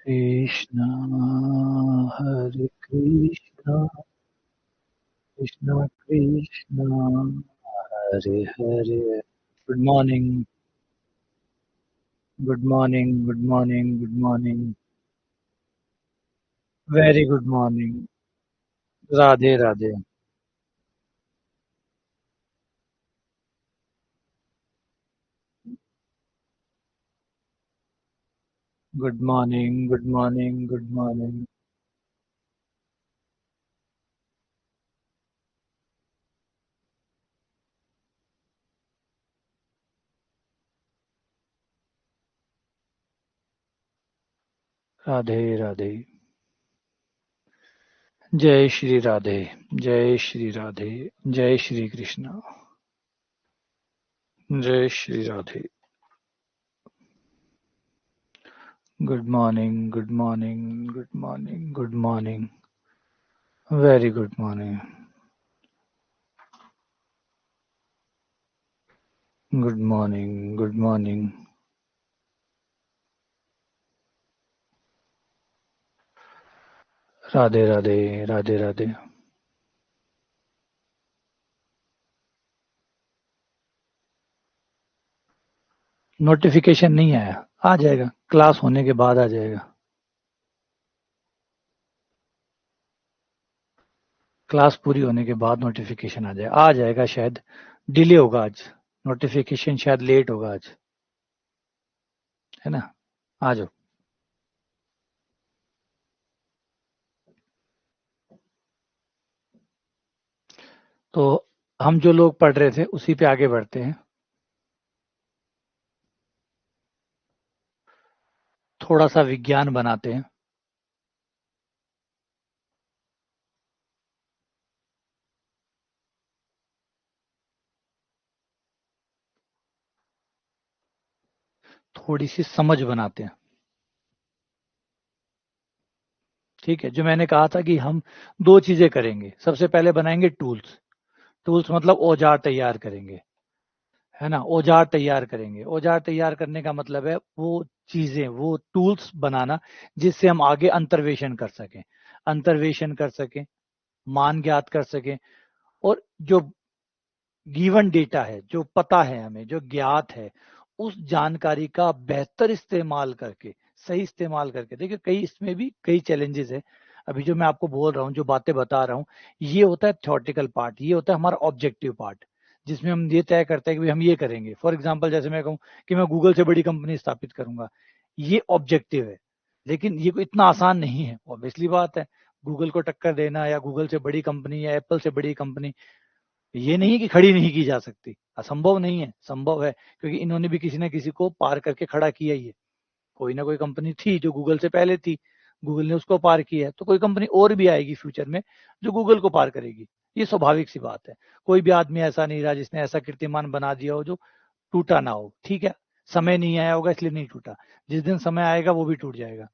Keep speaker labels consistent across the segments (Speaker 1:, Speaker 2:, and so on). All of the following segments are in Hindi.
Speaker 1: Krishna, Hare Krishna, Krishna Krishna, Hare Hare. Good morning, good morning, good morning, good morning. Very good morning. Radhe Radhe. Good morning, good morning, good morning. Radhe Radhe. Jai Shri Radhe. Jai Shri Radhe. Jai Shri Krishna. Jai Shri Radhe. Good morning, good morning, good morning, good morning. Very good morning. Good morning, good morning. Radhe Radhe, Radhe Radhe. Notification नहीं आया, आ जाएगा, क्लास होने के बाद आ जाएगा। क्लास पूरी होने के बाद नोटिफिकेशन आ जाएगा शायद। डिले होगा आज, नोटिफिकेशन शायद लेट होगा आज, है ना। आ जाओ। तो हम जो लोग पढ़ रहे थे उसी पे आगे बढ़ते हैं। थोड़ा सा विज्ञान बनाते हैं। थोड़ी सी समझ बनाते हैं। ठीक है, जो मैंने कहा था कि हम दो चीजें करेंगे। सबसे पहले बनाएंगे टूल्स। टूल्स मतलब औजार तैयार करेंगे, है ना। औजार तैयार करेंगे। औजार तैयार करने का मतलब है वो चीजें, वो टूल्स बनाना जिससे हम आगे अंतर्वेशन कर सकें। अंतर्वेशन कर सकें, मान ज्ञात कर सकें, और जो गिवन डेटा है, जो पता है हमें, जो ज्ञात है, उस जानकारी का बेहतर इस्तेमाल करके, सही इस्तेमाल करके। देखिए, कई इसमें भी कई चैलेंजेस है। अभी जो मैं आपको बोल रहा हूँ, जो बातें बता रहा हूँ, ये होता है थ्योरेटिकल पार्ट, ये होता है हमारा ऑब्जेक्टिव पार्ट, जिसमें हम ये तय करते हैं कि हम ये करेंगे। फॉर एग्जाम्पल, जैसे मैं कहूँ कि मैं गूगल से बड़ी कंपनी स्थापित करूंगा, ये ऑब्जेक्टिव है। लेकिन ये कोई इतना आसान नहीं है, ऑब्वियसली बात है। गूगल को टक्कर देना, या गूगल से बड़ी कंपनी, या एप्पल से बड़ी कंपनी, ये नहीं कि खड़ी नहीं की जा सकती, असंभव नहीं है, संभव है। क्योंकि इन्होंने भी किसी ना किसी को पार करके खड़ा किया ही है। कोई ना कोई कंपनी थी जो गूगल से पहले थी, गूगल ने उसको पार किया है, तो कोई कंपनी और भी आएगी फ्यूचर में जो गूगल को पार करेगी। ये स्वाभाविक सी बात है। कोई भी आदमी ऐसा नहीं रहा जिसने ऐसा कीर्तिमान बना दिया हो जो टूटा ना हो। ठीक है, समय नहीं आया होगा इसलिए नहीं टूटा, जिस दिन समय आएगा वो भी टूट जाएगा।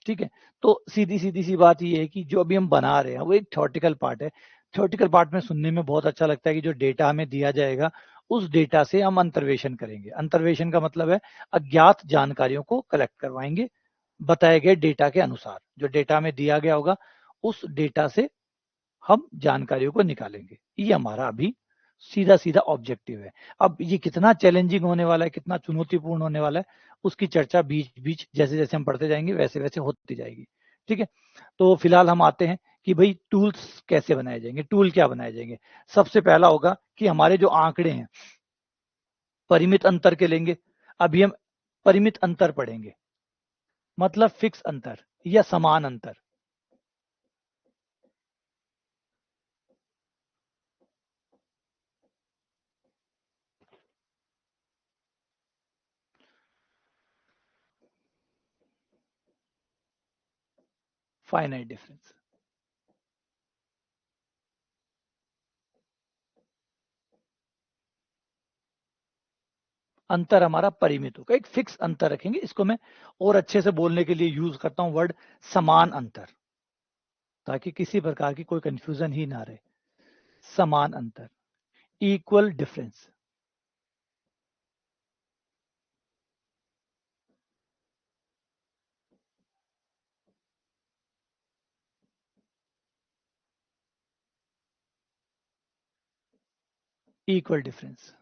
Speaker 1: ठीक है। तो सीधी सीधी सी बात ये है कि जो अभी हम बना रहे हैं वो एक थ्योरेटिकल पार्ट है। थ्योरेटिकल पार्ट में सुनने में बहुत अच्छा लगता है कि जो डेटा हमें दिया जाएगा, उस डेटा से हम अंतर्वेशन करेंगे। अंतर्वेशन का मतलब है अज्ञात जानकारियों को कलेक्ट करवाएंगे, बताए गए डेटा के अनुसार। जो डेटा हमें दिया गया होगा, उस डेटा से हम जानकारियों को निकालेंगे। ये हमारा अभी सीधा सीधा ऑब्जेक्टिव है। अब ये कितना चैलेंजिंग होने वाला है, कितना चुनौतीपूर्ण होने वाला है, उसकी चर्चा बीच बीच जैसे जैसे हम पढ़ते जाएंगे वैसे वैसे होती जाएगी। ठीक है। तो फिलहाल हम आते हैं कि भाई टूल्स कैसे बनाए जाएंगे, टूल क्या बनाए जाएंगे। सबसे पहला होगा कि हमारे जो आंकड़े हैं, परिमित अंतर के लेंगे। अभी हम परिमित अंतर पढ़ेंगे, मतलब फिक्स अंतर या समान अंतर। Finite difference. अंतर हमारा परिमित होगा, एक फिक्स अंतर रखेंगे। इसको मैं और अच्छे से बोलने के लिए यूज करता हूं वर्ड समान अंतर, ताकि किसी प्रकार की कोई कंफ्यूजन ही ना रहे। समान अंतर, इक्वल डिफरेंस। Equal difference.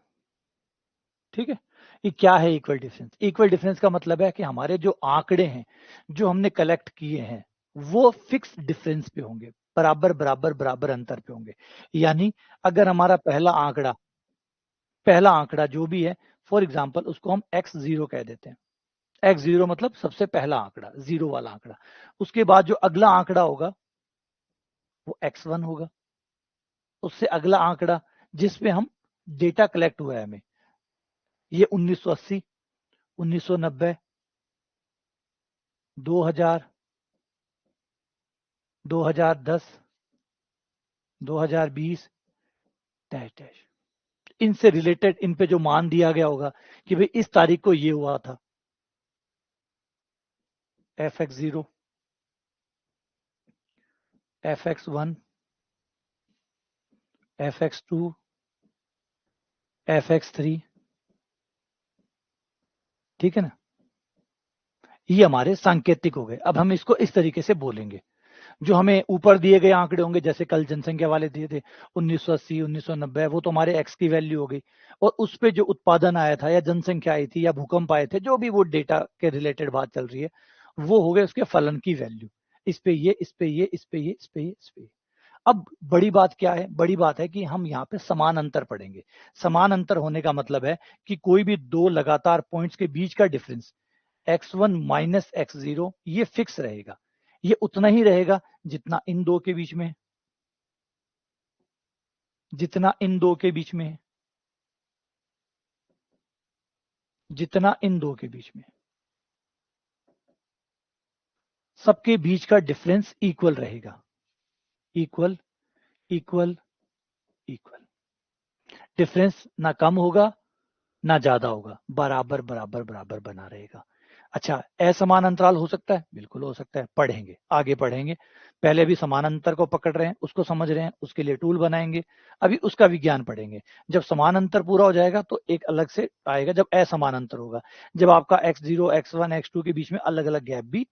Speaker 1: ठीक है, ये क्या है इक्वल डिफरेंस? इक्वल डिफरेंस का मतलब है कि हमारे जो आंकड़े हैं जो हमने कलेक्ट किए हैं वो फिक्स डिफरेंस पे होंगे, बराबर बराबर बराबर अंतर पे होंगे। यानी अगर हमारा पहला आंकड़ा जो भी है, फॉर एग्जांपल उसको हम x0 कह देते हैं। x0 मतलब सबसे पहला आंकड़ा, जीरो वाला आंकड़ा। उसके बाद जो अगला आंकड़ा होगा वो x1 होगा। उससे अगला आंकड़ा जिसपे हम डेटा कलेक्ट हुआ है हमें, ये 1980, 1990, 2000, 2010, 2020 डैश डैश, इनसे रिलेटेड इन पे जो मान दिया गया होगा कि भाई इस तारीख को ये हुआ था, fx0, fx1, fx2, fx3, ठीक है ना। ये हमारे सांकेतिक हो गए। अब हम इसको इस तरीके से बोलेंगे। जो हमें ऊपर दिए गए आंकड़े होंगे, जैसे कल जनसंख्या वाले दिए थे 1980, 1990, वो तो हमारे एक्स की वैल्यू हो गई। और उस पे जो उत्पादन आया था या जनसंख्या आई थी या भूकंप आए थे, जो भी वो डेटा के रिलेटेड बात चल रही है, वो हो गए उसके फलन की वैल्यू। इस पे ये, इस पे ये, इस पे ये, इस पे ये, इस पे ये। अब बड़ी बात क्या है? बड़ी बात है कि हम यहाँ पे समान अंतर पढ़ेंगे। समान अंतर होने का मतलब है कि कोई भी दो लगातार पॉइंट्स के बीच का डिफरेंस x1 माइनस x0 ये फिक्स रहेगा। ये उतना ही रहेगा जितना इन दो के बीच में, जितना इन दो के बीच में, जितना इन दो के बीच में, सबके बीच का डिफरेंस इक्वल रहेगा। Equal, equal, equal. डिफरेंस ना कम होगा ना ज्यादा होगा, बराबर बराबर बराबर बना रहेगा। अच्छा, असमान अंतराल हो सकता है? बिल्कुल हो सकता है, पढ़ेंगे, आगे पढ़ेंगे। पहले भी समान अंतर को पकड़ रहे हैं, उसको समझ रहे हैं, उसके लिए टूल बनाएंगे। अभी उसका विज्ञान पढ़ेंगे। जब समान अंतर पूरा हो जाएगा तो एक अलग से आएगा जब असमान अंतर होगा, जब आपका x0, x1, x2 के बीच में अलग अलग गैप भी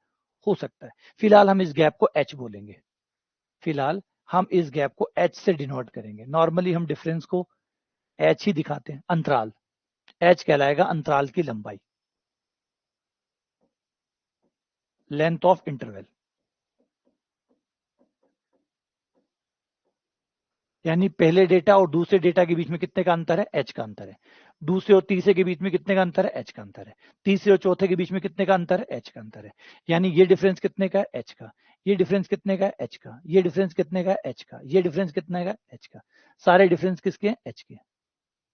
Speaker 1: हो सकता है। फिलहाल हम इस गैप को h बोलेंगे। फिलहाल हम इस गैप को h से डिनोट करेंगे। नॉर्मली हम डिफरेंस को h ही दिखाते हैं। अंतराल h कहलाएगा अंतराल की लंबाई, लेंथ ऑफ इंटरवल। यानी पहले डेटा और दूसरे डेटा के बीच में कितने का अंतर है? h का अंतर है। दूसरे और तीसरे के बीच में कितने का अंतर है? h का अंतर है। तीसरे और चौथे के बीच में कितने का अंतर है? h का अंतर है। यानी ये डिफरेंस कितने का है? h का। ये डिफरेंस कितने का है? h का। ये डिफरेंस कितने का है? h का। ये डिफरेंस कितने का है? h का। सारे डिफरेंस किसके हैं? h के।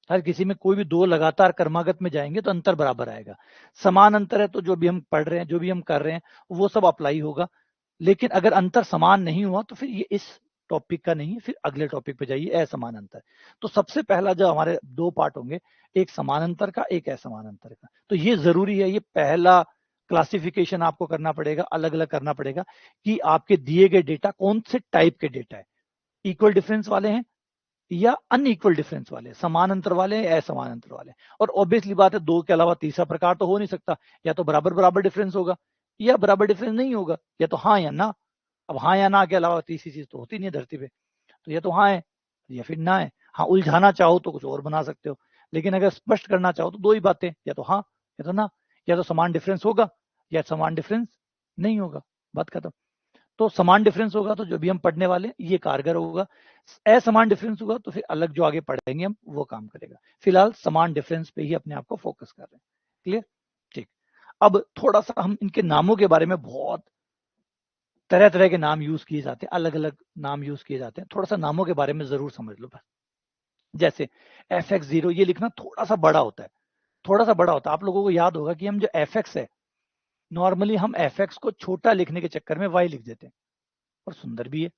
Speaker 1: हर किसी में कोई भी दो लगातार क्रमागत में जाएंगे तो अंतर बराबर आएगा। समान अंतर है तो जो भी हम पढ़ रहे हैं, जो भी हम कर रहे हैं, वो सब अप्लाई होगा। लेकिन अगर अंतर समान नहीं हुआ तो फिर ये इस टॉपिक का नहीं है, फिर अगले टॉपिक पे जाइए, असमान अंतर। तो सबसे पहला जो हमारे दो पार्ट होंगे, एक समान अंतर का, एक असमान अंतर का। तो ये जरूरी है, ये पहला क्लासिफिकेशन आपको करना पड़ेगा, अलग अलग करना पड़ेगा कि आपके दिए गए डेटा कौन से टाइप के डेटा है। इक्वल डिफरेंस वाले हैं या अनइक्वल डिफरेंस वाले, समान अंतर वाले या असमान अंतर वाले। और ऑब्वियसली बात है, दो के अलावा तीसरा प्रकार तो हो नहीं सकता। या तो बराबर बराबर डिफरेंस होगा या बराबर डिफरेंस नहीं होगा, या तो हाँ या ना। अब हाँ या ना के अलावा तीसरी चीज तो होती नहीं है धरती पे। तो या तो हाँ है या फिर ना है। हाँ, उलझाना चाहो तो कुछ और बना सकते हो, लेकिन अगर स्पष्ट करना चाहो तो दो ही बातें, या तो हाँ या तो ना। या तो समान डिफरेंस होगा या समान डिफरेंस नहीं होगा, बात खत्म। तो समान डिफरेंस होगा तो जो भी हम पढ़ने वाले हैं ये कारगर होगा। असमान डिफरेंस होगा तो फिर अलग जो आगे पढ़ेंगे हम वो काम करेगा। फिलहाल समान डिफरेंस पे ही अपने आप को फोकस कर रहे हैं। क्लियर? ठीक। अब थोड़ा सा हम इनके नामों के बारे में, बहुत तरह तरह के नाम यूज किए जाते हैं, अलग अलग नाम यूज किए जाते हैं, थोड़ा सा नामों के बारे में जरूर समझ लो बस। जैसे fx0, ये लिखना थोड़ा सा बड़ा होता है, थोड़ा सा बड़ा होता है। आप लोगों को याद होगा कि हम जो fx है, नॉर्मली हम fx को छोटा लिखने के चक्कर में y लिख देते हैं। और सुंदर भी है,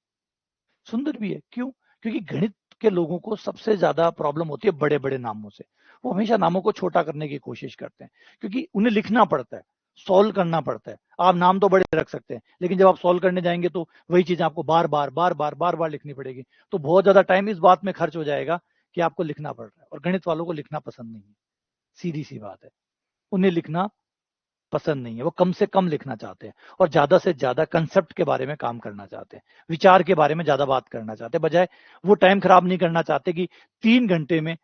Speaker 1: सुंदर भी है। क्यों? क्योंकि गणित के लोगों को सबसे ज्यादा प्रॉब्लम होती है बड़े बड़े नामों से। वो हमेशा नामों को छोटा करने की कोशिश करते हैं, क्योंकि उन्हें लिखना पड़ता है, सॉल्व करना पड़ता है। आप नाम तो बड़े रख सकते हैं, लेकिन जब आप सॉल्व करने जाएंगे तो वही चीज आपको बार बार बार बार बार बार लिखनी पड़ेगी। तो बहुत ज्यादा टाइम इस बात में खर्च हो जाएगा कि आपको लिखना पड़ रहा है। और गणित वालों को लिखना पसंद नहीं है, सीधी सी बात है। उन्हें लिखना पसंद नहीं है, वो कम से कम लिखना चाहते हैं और ज्यादा से ज्यादा कंसेप्ट के बारे में काम करना चाहते हैं, विचार के बारे में ज्यादा बात करना चाहते हैं, बजाय वो टाइम खराब नहीं करना चाहते कि 3 घंटे में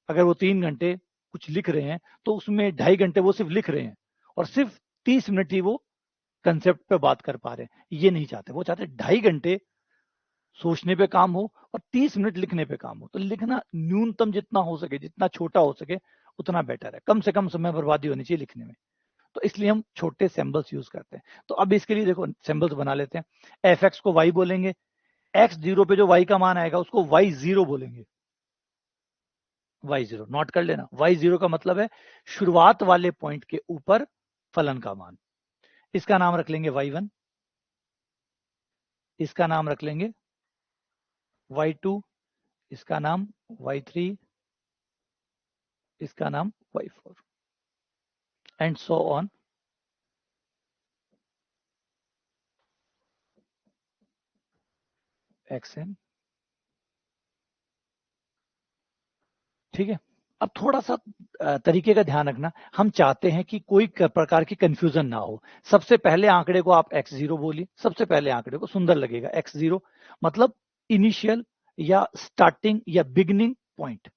Speaker 1: अगर वो 3 घंटे कुछ लिख रहे हैं तो उसमें 2.5 घंटे वो सिर्फ लिख रहे हैं और सिर्फ 30 मिनट ही वो कंसेप्ट पे बात कर पा रहे हैं। ये नहीं चाहते, वो चाहते 2.5 घंटे सोचने पे काम हो और 30 मिनट लिखने पे काम हो। तो लिखना न्यूनतम जितना हो सके, जितना छोटा हो सके उतना बेटर है। कम से कम समय बर्बादी होनी चाहिए लिखने में। तो इसलिए हम छोटे सिंबल्स यूज करते हैं। तो अब इसके लिए देखो सिंबल्स बना लेते हैं। fx को y बोलेंगे, x0 पे जो y का मान आएगा उसको y0 बोलेंगे। y0 नोट कर लेना। y0 का मतलब है शुरुआत वाले पॉइंट के ऊपर फलन का मान। इसका नाम रख लेंगे y1, इसका नाम रख लेंगे y2, इसका नाम y3, इसका नाम y4 and so on. xn। ठीक है। अब थोड़ा सा तरीके का ध्यान रखना। हम चाहते हैं कि कोई प्रकार की कंफ्यूजन ना हो। सबसे पहले आंकड़े को आप x0 बोलिए, सबसे पहले आंकड़े को, सुंदर लगेगा। x0 मतलब इनिशियल या स्टार्टिंग या बिगिनिंग पॉइंट,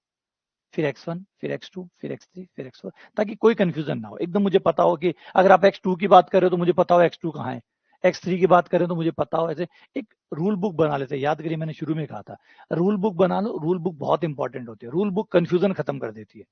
Speaker 1: फिर x1, फिर x2, फिर x3, फिर x4, ताकि कोई कंफ्यूजन ना हो। एकदम मुझे पता हो कि अगर आप x2 की बात कर रहे हो तो मुझे पता हो x2 कहाँ है, x3 की बात करें तो मुझे पता हो। ऐसे एक रूल बुक बना लेते हैं। याद करिए मैंने शुरू में कहा था रूल बुक बना लो। रूल बुक बहुत इंपॉर्टेंट होती है। रूल बुक कंफ्यूजन खत्म कर देती है,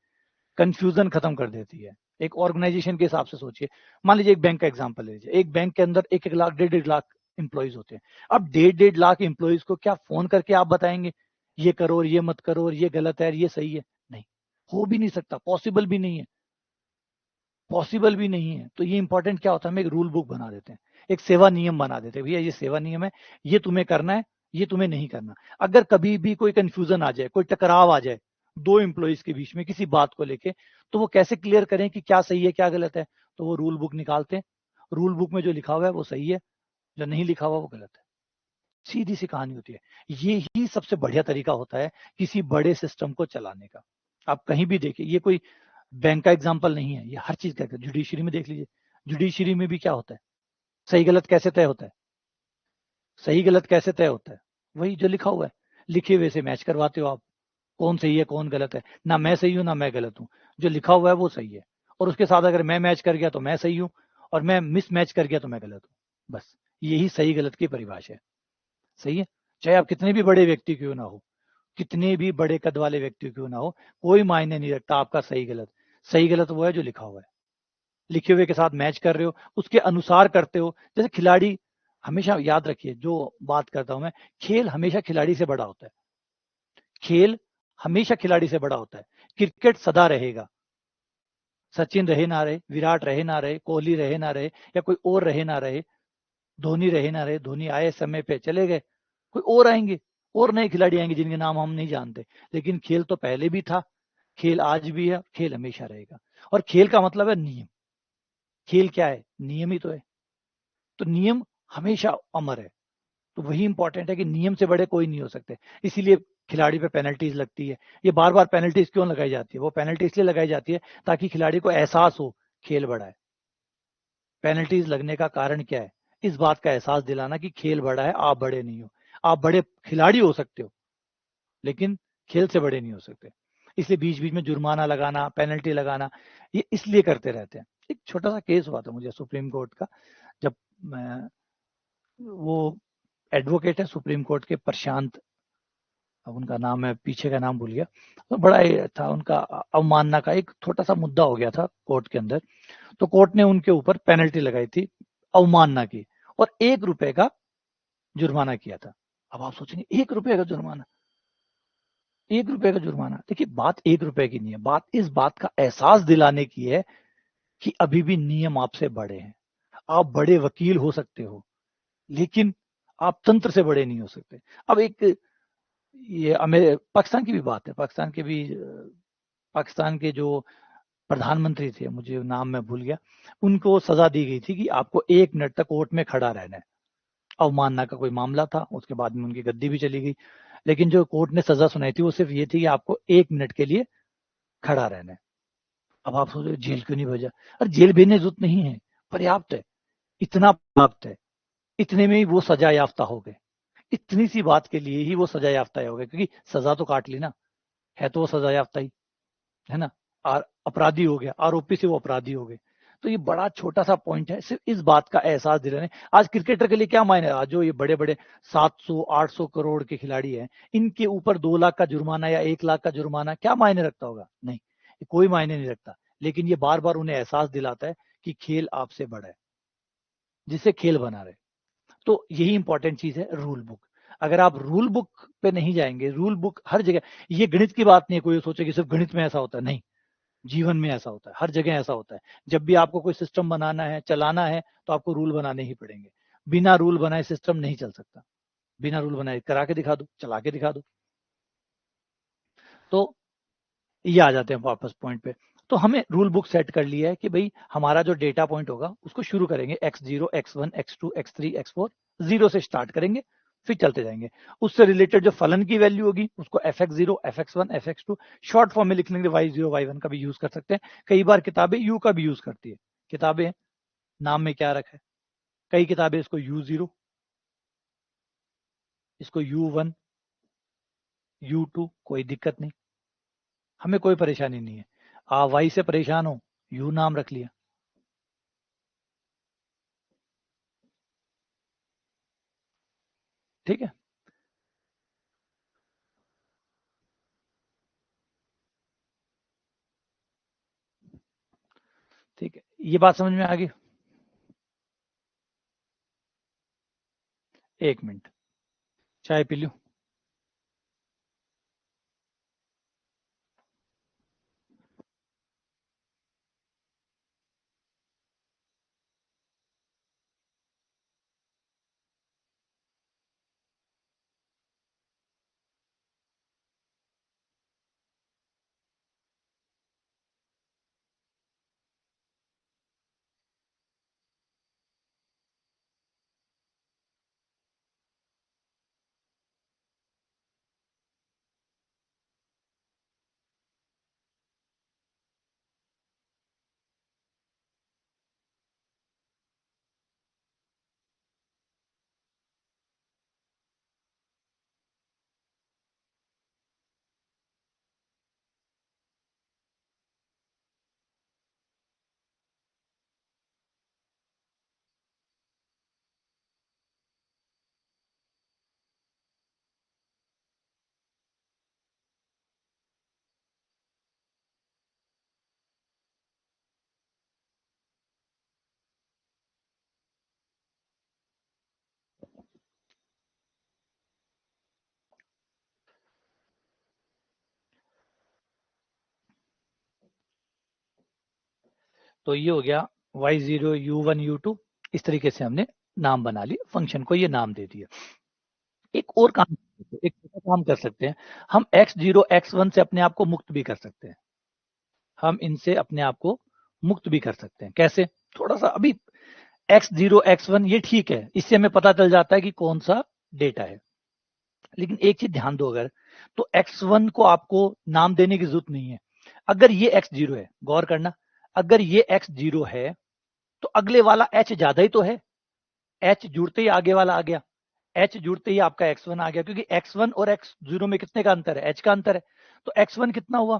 Speaker 1: कंफ्यूजन खत्म कर देती है। एक ऑर्गेनाइजेशन के हिसाब से सोचिए। मान लीजिए एक बैंक का एग्जांपल ले लीजिए। एक बैंक के अंदर 1-1 लाख 1.5 लाख एम्प्लॉइज होते हैं। अब 1.5 लाख एम्प्लॉइज को क्या फोन करके आप बताएंगे ये करो और ये मत करो और ये गलत है और ये सही है? नहीं, हो भी नहीं सकता, पॉसिबल भी नहीं है, पॉसिबल भी नहीं है। तो ये इंपॉर्टेंट क्या होता है, हम एक रूल बुक बना देते हैं, एक सेवा नियम बना देते हैं। भैया ये सेवा नियम है, ये तुम्हें करना है, ये तुम्हें नहीं करना। अगर कभी भी कोई कंफ्यूजन आ जाए, कोई टकराव आ जाए दो एम्प्लॉइज के बीच में किसी बात को लेके, तो वो कैसे क्लियर करें कि क्या सही है क्या गलत है? तो वो रूल बुक निकालते हैं। रूल बुक में जो लिखा हुआ है वो सही है, जो नहीं लिखा हुआ वो गलत है। सीधी सी कहानी होती है। ये ही सबसे बढ़िया तरीका होता है किसी बड़े सिस्टम को चलाने का। आप कहीं भी देखिए, ये कोई बैंक का एग्जाम्पल नहीं है, ये हर चीज का। जुडिशरी में देख लीजिए, जुडिशरी में भी क्या होता है, सही गलत कैसे तय होता है? सही गलत कैसे तय होता है? वही जो लिखा हुआ है, लिखे हुए से मैच करवाते हो आप, कौन सही है कौन गलत है। ना मैं सही हूं ना मैं गलत हूं, जो लिखा हुआ है वो सही है। और उसके साथ अगर मैं मैच कर गया तो मैं सही हूं, और मैं मिस मैच कर गया तो मैं गलत हूं। बस यही सही गलत की परिभाषा है। सही है। चाहे आप कितने भी बड़े व्यक्ति क्यों ना हो, कितने भी बड़े कद वाले व्यक्ति क्यों ना हो, कोई मायने नहीं रखता आपका सही गलत। सही गलत वो है जो लिखा हुआ है। लिखे हुए के साथ मैच कर रहे हो, उसके अनुसार करते हो। जैसे खिलाड़ी, हमेशा याद रखिए जो बात करता हूं मैं, खेल हमेशा खिलाड़ी से बड़ा होता है। खेल हमेशा खिलाड़ी से बड़ा होता है। क्रिकेट सदा रहेगा। सचिन रहे ना रहे, विराट रहे ना रहे, कोहली रहे ना रहे, या कोई और रहे ना रहे, धोनी रहे ना रहे, धोनी आए समय पे चले गए, कोई और आएंगे, और नए खिलाड़ी आएंगे जिनके नाम हम नहीं जानते। लेकिन खेल तो पहले भी था, खेल आज भी है, खेल हमेशा रहेगा। और खेल का मतलब है नियम। खेल क्या है? नियम ही तो है। तो नियम हमेशा अमर है। तो वही इंपॉर्टेंट है कि नियम से बड़े कोई नहीं हो सकते। इसीलिए खिलाड़ी पे पेनल्टीज लगती है। ये बार बार पेनल्टीज क्यों लगाई जाती है? वो पेनल्टी इसलिए लगाई जाती है ताकि खिलाड़ी को एहसास हो खेल बड़ा है। पेनल्टीज लगने का कारण क्या है? इस बात का एहसास दिलाना कि खेल बड़ा है, आप बड़े नहीं हो। आप बड़े खिलाड़ी हो सकते हो लेकिन खेल से बड़े नहीं हो सकते। इसलिए बीच बीच में जुर्माना लगाना, पेनल्टी लगाना, ये इसलिए करते रहते हैं। एक छोटा सा केस हुआ था मुझे सुप्रीम कोर्ट का। जब मैं, वो एडवोकेट है सुप्रीम कोर्ट के, प्रशांत, अब उनका नाम है, पीछे का नाम भूल गया। तो बड़ा ही था उनका, अवमानना का एक छोटा सा मुद्दा हो गया था कोर्ट के अंदर। तो कोर्ट ने उनके ऊपर पेनल्टी लगाई थी अवमानना की, और 1 रुपए का जुर्माना किया था। अब आप सोचेंगे 1 रुपए का जुर्माना, 1 रुपए का जुर्माना। देखिए बात 1 रुपए की नहीं है, बात इस बात का एहसास दिलाने की है कि अभी भी नियम आपसे बड़े हैं। आप बड़े वकील हो सकते हो लेकिन आप तंत्र से बड़े नहीं हो सकते। अब एक ये पाकिस्तान की भी बात है। पाकिस्तान के जो प्रधानमंत्री थे, मुझे नाम मैं भूल गया, उनको सजा दी गई थी कि आपको 1 मिनट तक कोर्ट में खड़ा रहना है। अवमानना का कोई मामला था, उसके बाद में उनकी गद्दी भी चली गई। लेकिन जो कोर्ट ने सजा सुनाई थी वो सिर्फ ये थी कि आपको 1 मिनट के लिए खड़ा रहना है। अब आप सोचो जेल क्यों नहीं भेजा? और जेल भेजने की जरूरत नहीं है, पर्याप्त है, इतना पर्याप्त है। इतने में ही वो सजा याफ्ता हो गए। इतनी सी बात के लिए ही वो सजा याफ्ता हो गए, क्योंकि सजा तो काट ली ना, है तो वो सजा याफ्ता ही। है ना, अपराधी हो गया, आरोपी से वो अपराधी हो गए। तो ये बड़ा छोटा सा पॉइंट है, सिर्फ इस बात का एहसास दिलाने। आज क्रिकेटर के लिए क्या मायने, आज जो ये बड़े बड़े 700-800 करोड़ के खिलाड़ी हैं, इनके ऊपर 2 लाख का जुर्माना या 1 लाख का जुर्माना क्या मायने रखता होगा? नहीं, कोई मायने नहीं रखता। लेकिन ये बार बार उन्हें एहसास दिलाता है कि खेल आपसे बड़ा है, जिसे खेल बना रहे। तो यही इंपॉर्टेंट चीज है, रूल बुक। अगर आप रूल बुक पे नहीं जाएंगे, रूल बुक हर जगह, ये गणित की बात नहीं है, कोई सोचे कि सिर्फ गणित में ऐसा होता है, नहीं, जीवन में ऐसा होता है, हर जगह ऐसा होता है। जब भी आपको कोई सिस्टम बनाना है, चलाना है, तो आपको रूल बनाने ही पड़ेंगे। बिना रूल बनाए सिस्टम नहीं चल सकता। बिना रूल बनाए करा के दिखा दो, चला के दिखा दो। तो ये आ जाते हैं वापस पॉइंट पे। तो हमें रूल बुक सेट कर लिया है कि भाई हमारा जो डेटा पॉइंट होगा उसको शुरू करेंगे x0, x1, x2, x3, x4, 0 से स्टार्ट करेंगे, फिर चलते जाएंगे। उससे रिलेटेड जो फलन की वैल्यू होगी उसको fx0, fx1, fx2 short form में लिख लेंगे, y0, y1 का भी यूज कर सकते हैं। कई बार किताबें u का भी यूज करती है। किताबें नाम में क्या रखा है, कई किताबें इसको u0, इसको u1, u2, कोई दिक्कत नहीं, हमें कोई परेशानी नहीं है। आप y से परेशान हो, u नाम रख लिया, ठीक है। ठीक है, ये बात समझ में आ गई? 1 मिनट, चाय पी लूं। तो ये हो गया y0, u1, u2, इस तरीके से हमने नाम बना लिए, फंक्शन को ये नाम दे दिया। एक और काम, एक छोटा काम कर सकते हैं, हम x0, x1 से अपने आप को मुक्त भी कर सकते हैं। हम इनसे अपने आप को मुक्त भी कर सकते हैं। कैसे? थोड़ा सा अभी x0, x1 ये ठीक है, इससे हमें पता चल जाता है कि कौन सा डेटा है। लेकिन एक चीज ध्यान दो, अगर तो x1 को आपको नाम देने की जरूरत नहीं है। अगर ये x0 है, गौर करना, अगर ये x0 है तो अगले वाला h ज्यादा ही तो है। h जुड़ते ही आगे वाला आ गया, h जुड़ते ही आपका x1 आ गया, क्योंकि x1 और x0 में कितने का अंतर है? h का अंतर है। तो x1 कितना हुआ?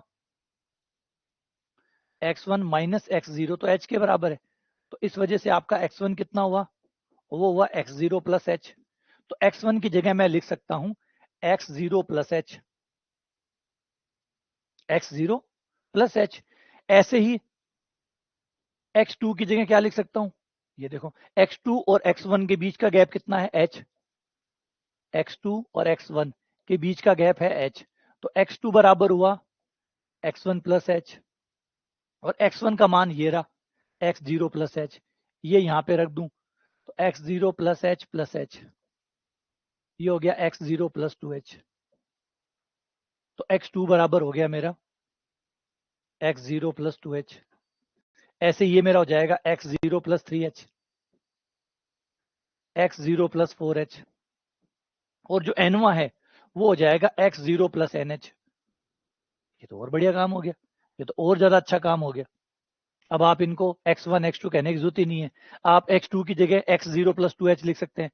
Speaker 1: x1 माइनस x0 तो h के बराबर है। तो इस वजह से आपका x1 कितना हुआ? वो हुआ x0 प्लस h। तो x1 की जगह मैं लिख सकता हूं x0 plus h, x0 plus h। ऐसे ही x2 की जगह क्या लिख सकता हूं? ये देखो, x2 और x1 के बीच का गैप कितना है? h। x2 और x1 के बीच का गैप है h। तो x2 बराबर हुआ x1 प्लस h, और x1 का मान ये रहा x0 प्लस h। ये यहां पे रख दूं तो x0 प्लस h, ये हो गया x0 प्लस 2h। तो x2 बराबर हो गया मेरा x0 प्लस 2h। ऐसे ये मेरा हो जाएगा x0 plus 3h, x0 plus 4h, और जो nवा है वो हो जाएगा x0 प्लस nh। ये तो और बढ़िया काम हो गया, ये तो और ज्यादा अच्छा काम हो गया। अब आप इनको x1, x2 कहने की जरूरत ही नहीं है, आप x2 की जगह x0 प्लस 2h लिख सकते हैं,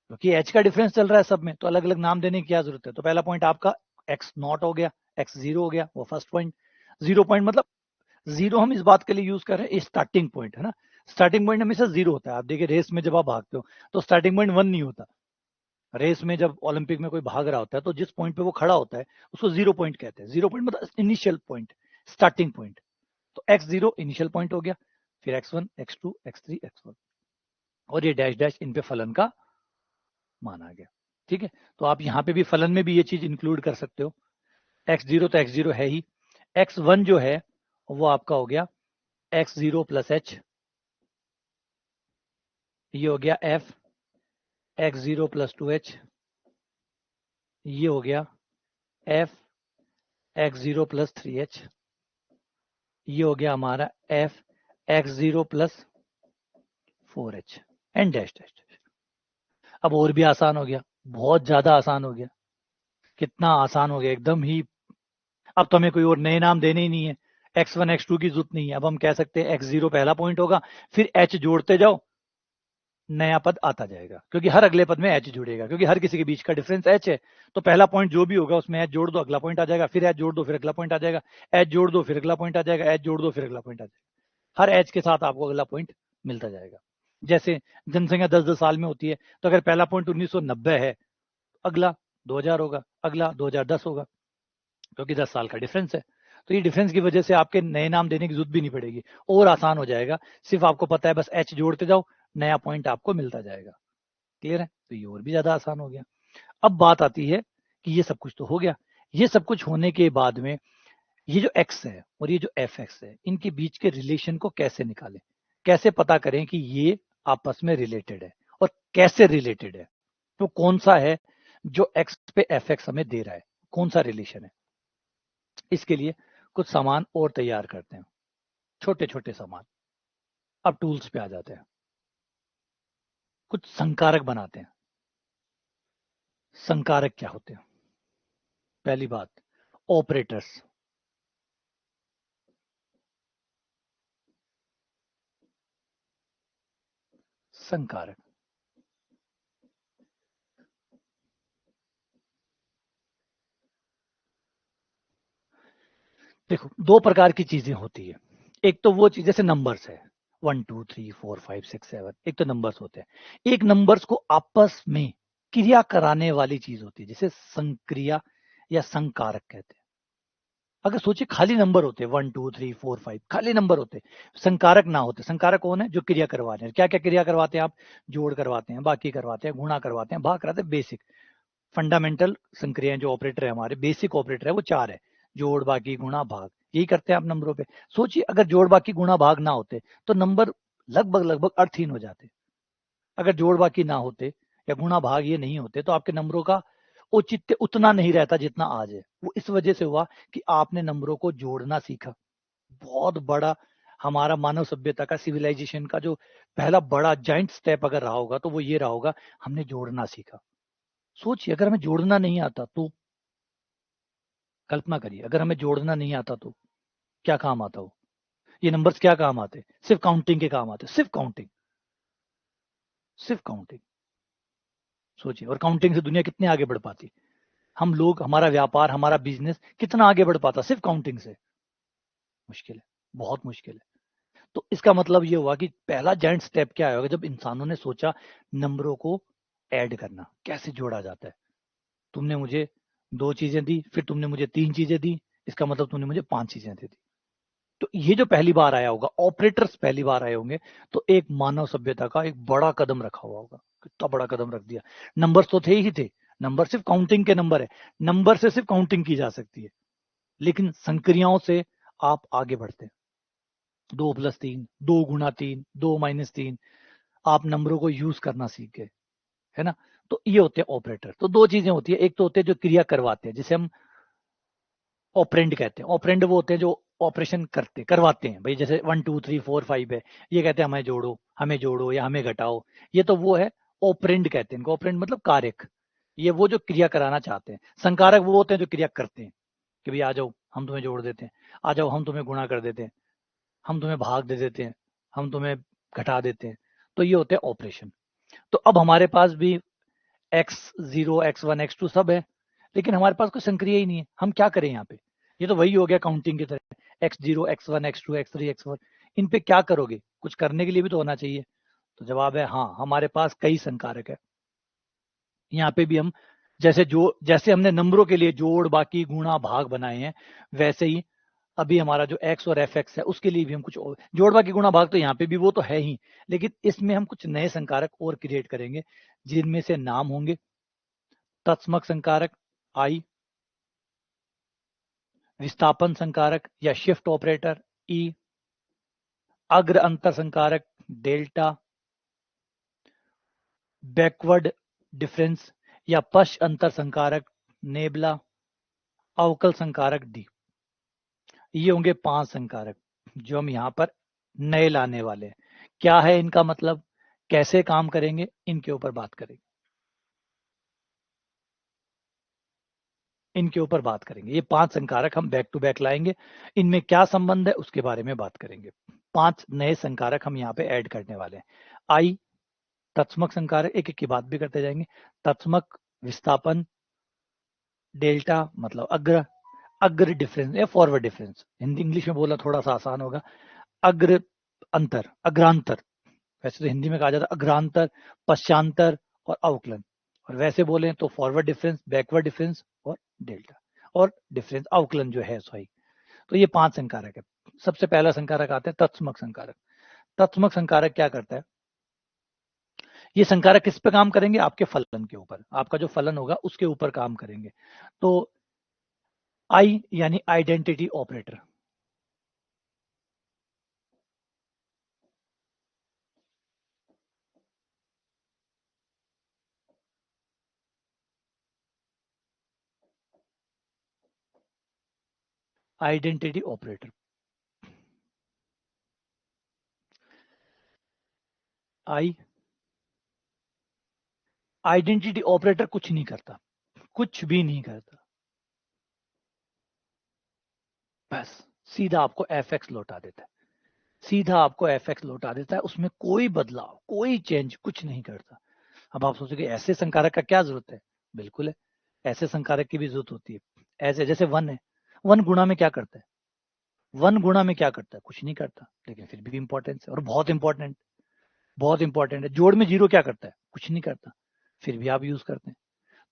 Speaker 1: क्योंकि h का डिफरेंस चल रहा है सब में, तो अलग अलग नाम देने की क्या जरूरत है। तो पहला पॉइंट आपका x0 हो गया, x0 हो गया, वो फर्स्ट पॉइंट। 0 पॉइंट मतलब 0 हम इस बात के लिए यूज कर रहे हैं, स्टार्टिंग पॉइंट है ना, स्टार्टिंग पॉइंट हमेशा 0 होता है। आप देखिए रेस में जब आप भागते हो तो स्टार्टिंग पॉइंट 1 नहीं होता। रेस में जब ओलंपिक में कोई भाग रहा होता है तो जिस पॉइंट पे वो खड़ा होता है उसको 0 पॉइंट कहते हैं। 0 पॉइंट मतलब इनिशियल पॉइंट, स्टार्टिंग पॉइंट। तो x0 इनिशियल पॉइंट हो गया, फिर x1 x2 x3 x1, और ये डैश डैश इन पे फलन का मान आ गया। ठीक है, तो आप यहाँ पे भी फलन में भी ये चीज इंक्लूड कर सकते हो। x0 तो x0 है ही, x1 जो है वो आपका हो गया x0 प्लस h, ये हो गया f x0 प्लस 2h, ये हो गया f x0 प्लस 3h, ये हो गया हमारा f x0 plus 4h and dash dash. अब और भी आसान हो गया, बहुत ज्यादा आसान हो गया। कितना आसान हो गया एकदम ही। अब तो हमें कोई और नए नाम देने ही नहीं है, x1 x2 की जरूरत नहीं है। अब हम कह सकते हैं x0 पहला पॉइंट होगा, फिर h जोड़ते जाओ, नया पद आता जाएगा, क्योंकि हर अगले पद में h जुड़ेगा, क्योंकि हर किसी के बीच का डिफरेंस h है। तो पहला पॉइंट जो भी होगा उसमें h जोड़ दो, अगला पॉइंट आ जाएगा, फिर h जोड़ दो, फिर अगला पॉइंट आ जाएगा, h जोड़ दो, फिर अगला पॉइंट आ जाएगा, h जोड़ दो, फिर अगला पॉइंट आ जाएगा। हर h के साथ आपको अगला पॉइंट मिलता जाएगा। जैसे जनसंख्या 10-10 साल में होती है, तो अगर पहला पॉइंट 1990 है, अगला 2000 होगा, अगला 2010 होगा, क्योंकि 10 साल का डिफरेंस है। तो ये डिफरेंस की वजह से आपके नए नाम देने की जरूरत भी नहीं पड़ेगी, और आसान हो जाएगा। सिर्फ आपको पता है बस h जोड़ते जाओ, नया पॉइंट आपको मिलता जाएगा। क्लियर है? तो ये और भी ज्यादा आसान हो गया। अब बात आती है कि ये सब कुछ तो हो गया, ये सब कुछ होने के बाद में ये जो x है और ये जो fx है, इनके बीच के रिलेशन को कैसे निकालें, कैसे पता करें कि ये आपस में रिलेटेड है, और कैसे रिलेटेड है, तो कौन सा है जो x पे fx हमें दे रहा है, कौन सा रिलेशन है। इसके लिए कुछ सामान और तैयार करते हैं, छोटे छोटे सामान। अब टूल्स पे आ जाते हैं, कुछ संकारक बनाते हैं। संकारक क्या होते हैं? पहली बात, ऑपरेटर्स। संकारक, देखो दो प्रकार की चीजें होती है। एक तो वो चीज जैसे नंबर्स है, 1 2 3 4 5 6 7, एक तो नंबर्स होते हैं। एक नंबर्स को आपस में क्रिया कराने वाली चीज होती है, जिसे संक्रिया या संकारक कहते हैं। अगर सोचिए खाली नंबर होते 1 2 3 4 5, खाली नंबर होते, संकारक ना होते। संकारक कौन है? जो क्रिया करवाते हैं। क्या क्या क्रिया करवाते हैं आप? जोड़ करवाते हैं, बाकी करवाते हैं, गुणा करवाते हैं, भाग कराते हैं। बेसिक फंडामेंटल संक्रियाएं जो ऑपरेटर है, हमारे बेसिक ऑपरेटर है, वो 4 है, जोड़ बाकी गुणा भाग। यही करते हैं आप नंबरों पे। सोचिए अगर जोड़ बाकी गुणा भाग ना होते तो नंबर लगभग लगभग अर्थहीन हो जाते। अगर जोड़ बाकी ना होते या गुणा भाग ये नहीं होते तो आपके नंबरों का औचित्य उतना नहीं रहता जितना आज है। वो इस वजह से हुआ कि आपने नंबरों को जोड़ना सीखा। बहुत बड़ा हमारा मानव सभ्यता का, सिविलाइजेशन का जो पहला बड़ा जाइंट स्टेप अगर रहा होगा तो वो ये रहा होगा, हमने जोड़ना सीखा। सोचिए अगर हमें जोड़ना नहीं आता तो, कल्पना करिए अगर हमें जोड़ना नहीं आता तो क्या काम आता हो? ये नंबर्स क्या काम आते? सिर्फ काउंटिंग के काम आते, सिर्फ काउंटिंग, सिर्फ काउंटिंग। सोचिए, और काउंटिंग से दुनिया कितने आगे बढ़ पाती, हम लोग, हमारा व्यापार, हमारा बिजनेस कितना आगे बढ़ पाता सिर्फ काउंटिंग से। मुश्किल है, बहुत मुश्किल है। तो इसका मतलब ये हुआ कि पहला जाइंट स्टेप क्या होगा, जब इंसानों ने सोचा नंबरों को ऐड करना, कैसे जोड़ा जाता है। तुमने मुझे 2 चीजें दी, फिर तुमने मुझे 3 चीजें दी, इसका मतलब तुमने मुझे 5 चीजें दे दी। तो ये जो पहली बार आया होगा, ऑपरेटर्स पहली बार आए होंगे, तो एक मानव सभ्यता का एक बड़ा कदम रखा हुआ होगा। कितना बड़ा कदम रख दिया। नंबर्स तो थे ही थे, नंबर सिर्फ काउंटिंग के नंबर है, नंबर से सिर्फ काउंटिंग की जा सकती है, लेकिन संक्रियाओं से आप आगे बढ़ते हैं। 2 + 3, 2 × 3, 2 - 3, आप नंबरों को यूज करना सीख गए, है ना। तो ये होते हैं ऑपरेटर। तो 2 चीजें होती है, एक तो होते हैं जो क्रिया करवाते हैं, जिसे हम ऑपरेंड कहते हैं। ऑपरेंड वो होते हैं जो ऑपरेशन करवाते हैं। भाई जैसे 1 2 3 4 5 है, ये कहते हैं हमें जोड़ो या हमें घटाओ, ये तो वो है ऑपरेंड कहते हैं इनको। ऑपरेंड मतलब कारक, ये वो जो क्रिया कराना चाहते हैं। संकारक वो होते हैं जो क्रिया करते हैं, कि भाई आ जाओ हम तुम्हें जोड़ देते हैं, आ जाओ हम तुम्हें गुणा कर देते हैं, हम तुम्हें भाग दे देते हैं, हम तुम्हें घटा देते हैं। तो ये होते हैं ऑपरेशन। तो अब हमारे पास भी x0 x1 x2 सब है, लेकिन हमारे पास कोई संक्रिया ही नहीं है। हम क्या करें यहाँ पे? ये तो वही हो गया काउंटिंग की तरह, x0, x1, x2, x3, x4, इन पे क्या करोगे? कुछ करने के लिए भी तो होना चाहिए। तो जवाब है हाँ, हमारे पास कई संकारक है। यहाँ पे भी हम जैसे हमने नंबरों के लिए जोड़, बाकी, गुणा, भाग बनाए हैं, वैसे ही अभी हमारा जो x और fx है उसके लिए भी हम कुछ और, जोड़, बाकी, गुणा, भाग तो यहाँ पे भी वो तो है ही, लेकिन इसमें हम कुछ नए संकारक और क्रिएट करेंगे, जिनमें से नाम होंगे तत्समक संकारक I, विस्थापन संकारक या शिफ्ट ऑपरेटर E, अग्र अंतर संकारक डेल्टा, बैकवर्ड डिफरेंस या पश्च अंतर संकारक नेबला, अवकल संकारक डी। ये होंगे 5 संकारक जो हम यहाँ पर नए लाने वाले हैं। क्या है इनका मतलब, कैसे काम करेंगे, इनके ऊपर बात करेंगे। ये 5 संकारक हम बैक टू बैक लाएंगे, इनमें क्या संबंध है उसके बारे में बात करेंगे। 5 नए संकारक हम यहाँ पे ऐड करने वाले हैं। आई तत्समक संकारक, एक एक की बात भी करते जाएंगे। तत्समक विस्थापन, डेल्टा मतलब अग्र डिफरेंस या फॉरवर्ड डिफरेंस, हिंदी इंग्लिश में बोला थोड़ा सा आसान होगा। अग्रांतर, वैसे तो हिंदी में कहा जाता है अग्रांतर, पश्चांतर और अवकलन, और वैसे बोले तो फॉरवर्ड डिफरेंस, बैकवर्ड डिफरेंस और डेल्टा, और डिफरेंस अवकलन जो है सॉरी। तो ये 5 संकारक है। सबसे पहला संकारक आता है तत्समक संकारक। तत्समक संकारक क्या करता है? ये संकारक किस पे काम करेंगे? आपके फलन के ऊपर, आपका जो फलन होगा उसके ऊपर काम करेंगे। तो आई यानी आइडेंटिटी ऑपरेटर, आइडेंटिटी ऑपरेटर आई आइडेंटिटी ऑपरेटर कुछ नहीं करता, कुछ भी नहीं करता, बस सीधा आपको fx लौटा देता है, सीधा आपको fx लौटा देता है, उसमें कोई बदलाव, कोई चेंज कुछ नहीं करता। अब आप सोचोगे ऐसे संकारक का क्या जरूरत है? बिल्कुल है, ऐसे संकारक की भी जरूरत होती है। ऐसे जैसे 1 है, 1 गुणा में क्या करता है? 1 गुणा में क्या करता है? कुछ नहीं करता, लेकिन फिर भी इंपॉर्टेंस है और बहुत इंपॉर्टेंट है। जोड़ में 0 क्या करता है? कुछ नहीं करता, फिर भी आप यूज करते हैं।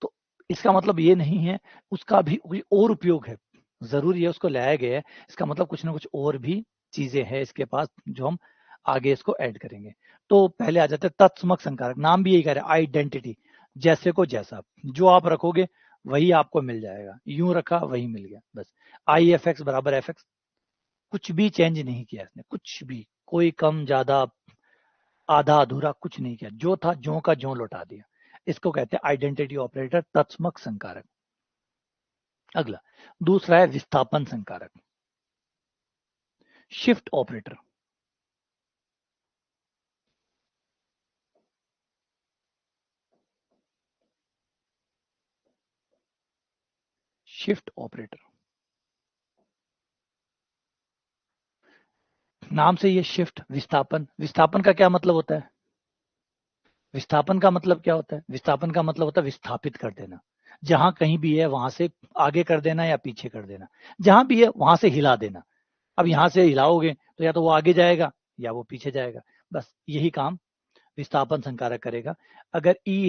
Speaker 1: तो इसका मतलब ये नहीं है उसका भी कोई और उपयोग है, जरूरी है उसको लाया गया है, इसका मतलब कुछ ना कुछ और भी चीजें हैं इसके पास जो हम आगे इसको ऐड करेंगे। तो पहले आ जाते हैं तत्समक संकारक, नाम भी यही कह रहा है आइडेंटिटी, जैसे को जैसा, जो आप रखोगे वही आपको मिल जाएगा, यूं रखा वही मिल गया, बस आई एफ एक्स बराबर एफ एक्स, कुछ भी चेंज नहीं किया इसने, कुछ भी, कोई कम ज्यादा आधा अधूरा कुछ नहीं किया, जो था ज्यों का ज्यों लौटा दिया। इसको कहते हैं आइडेंटिटी ऑपरेटर, तत्समक संकारक। अगला दूसरा है विस्थापन संकारक, शिफ्ट ऑपरेटर। शिफ्ट ऑपरेटर, नाम से ये शिफ्ट, विस्थापन, विस्थापन का क्या मतलब होता है? विस्थापन का मतलब क्या होता है? विस्थापन का मतलब होता है विस्थापित कर देना, जहां कहीं भी है वहां से आगे कर देना या पीछे कर देना, जहां भी है वहां से हिला देना। अब यहां से हिलाओगे तो या तो वो आगे जाएगा या वो पीछे जाएगा, बस यही काम विस्थापन संकारक करेगा। अगर ई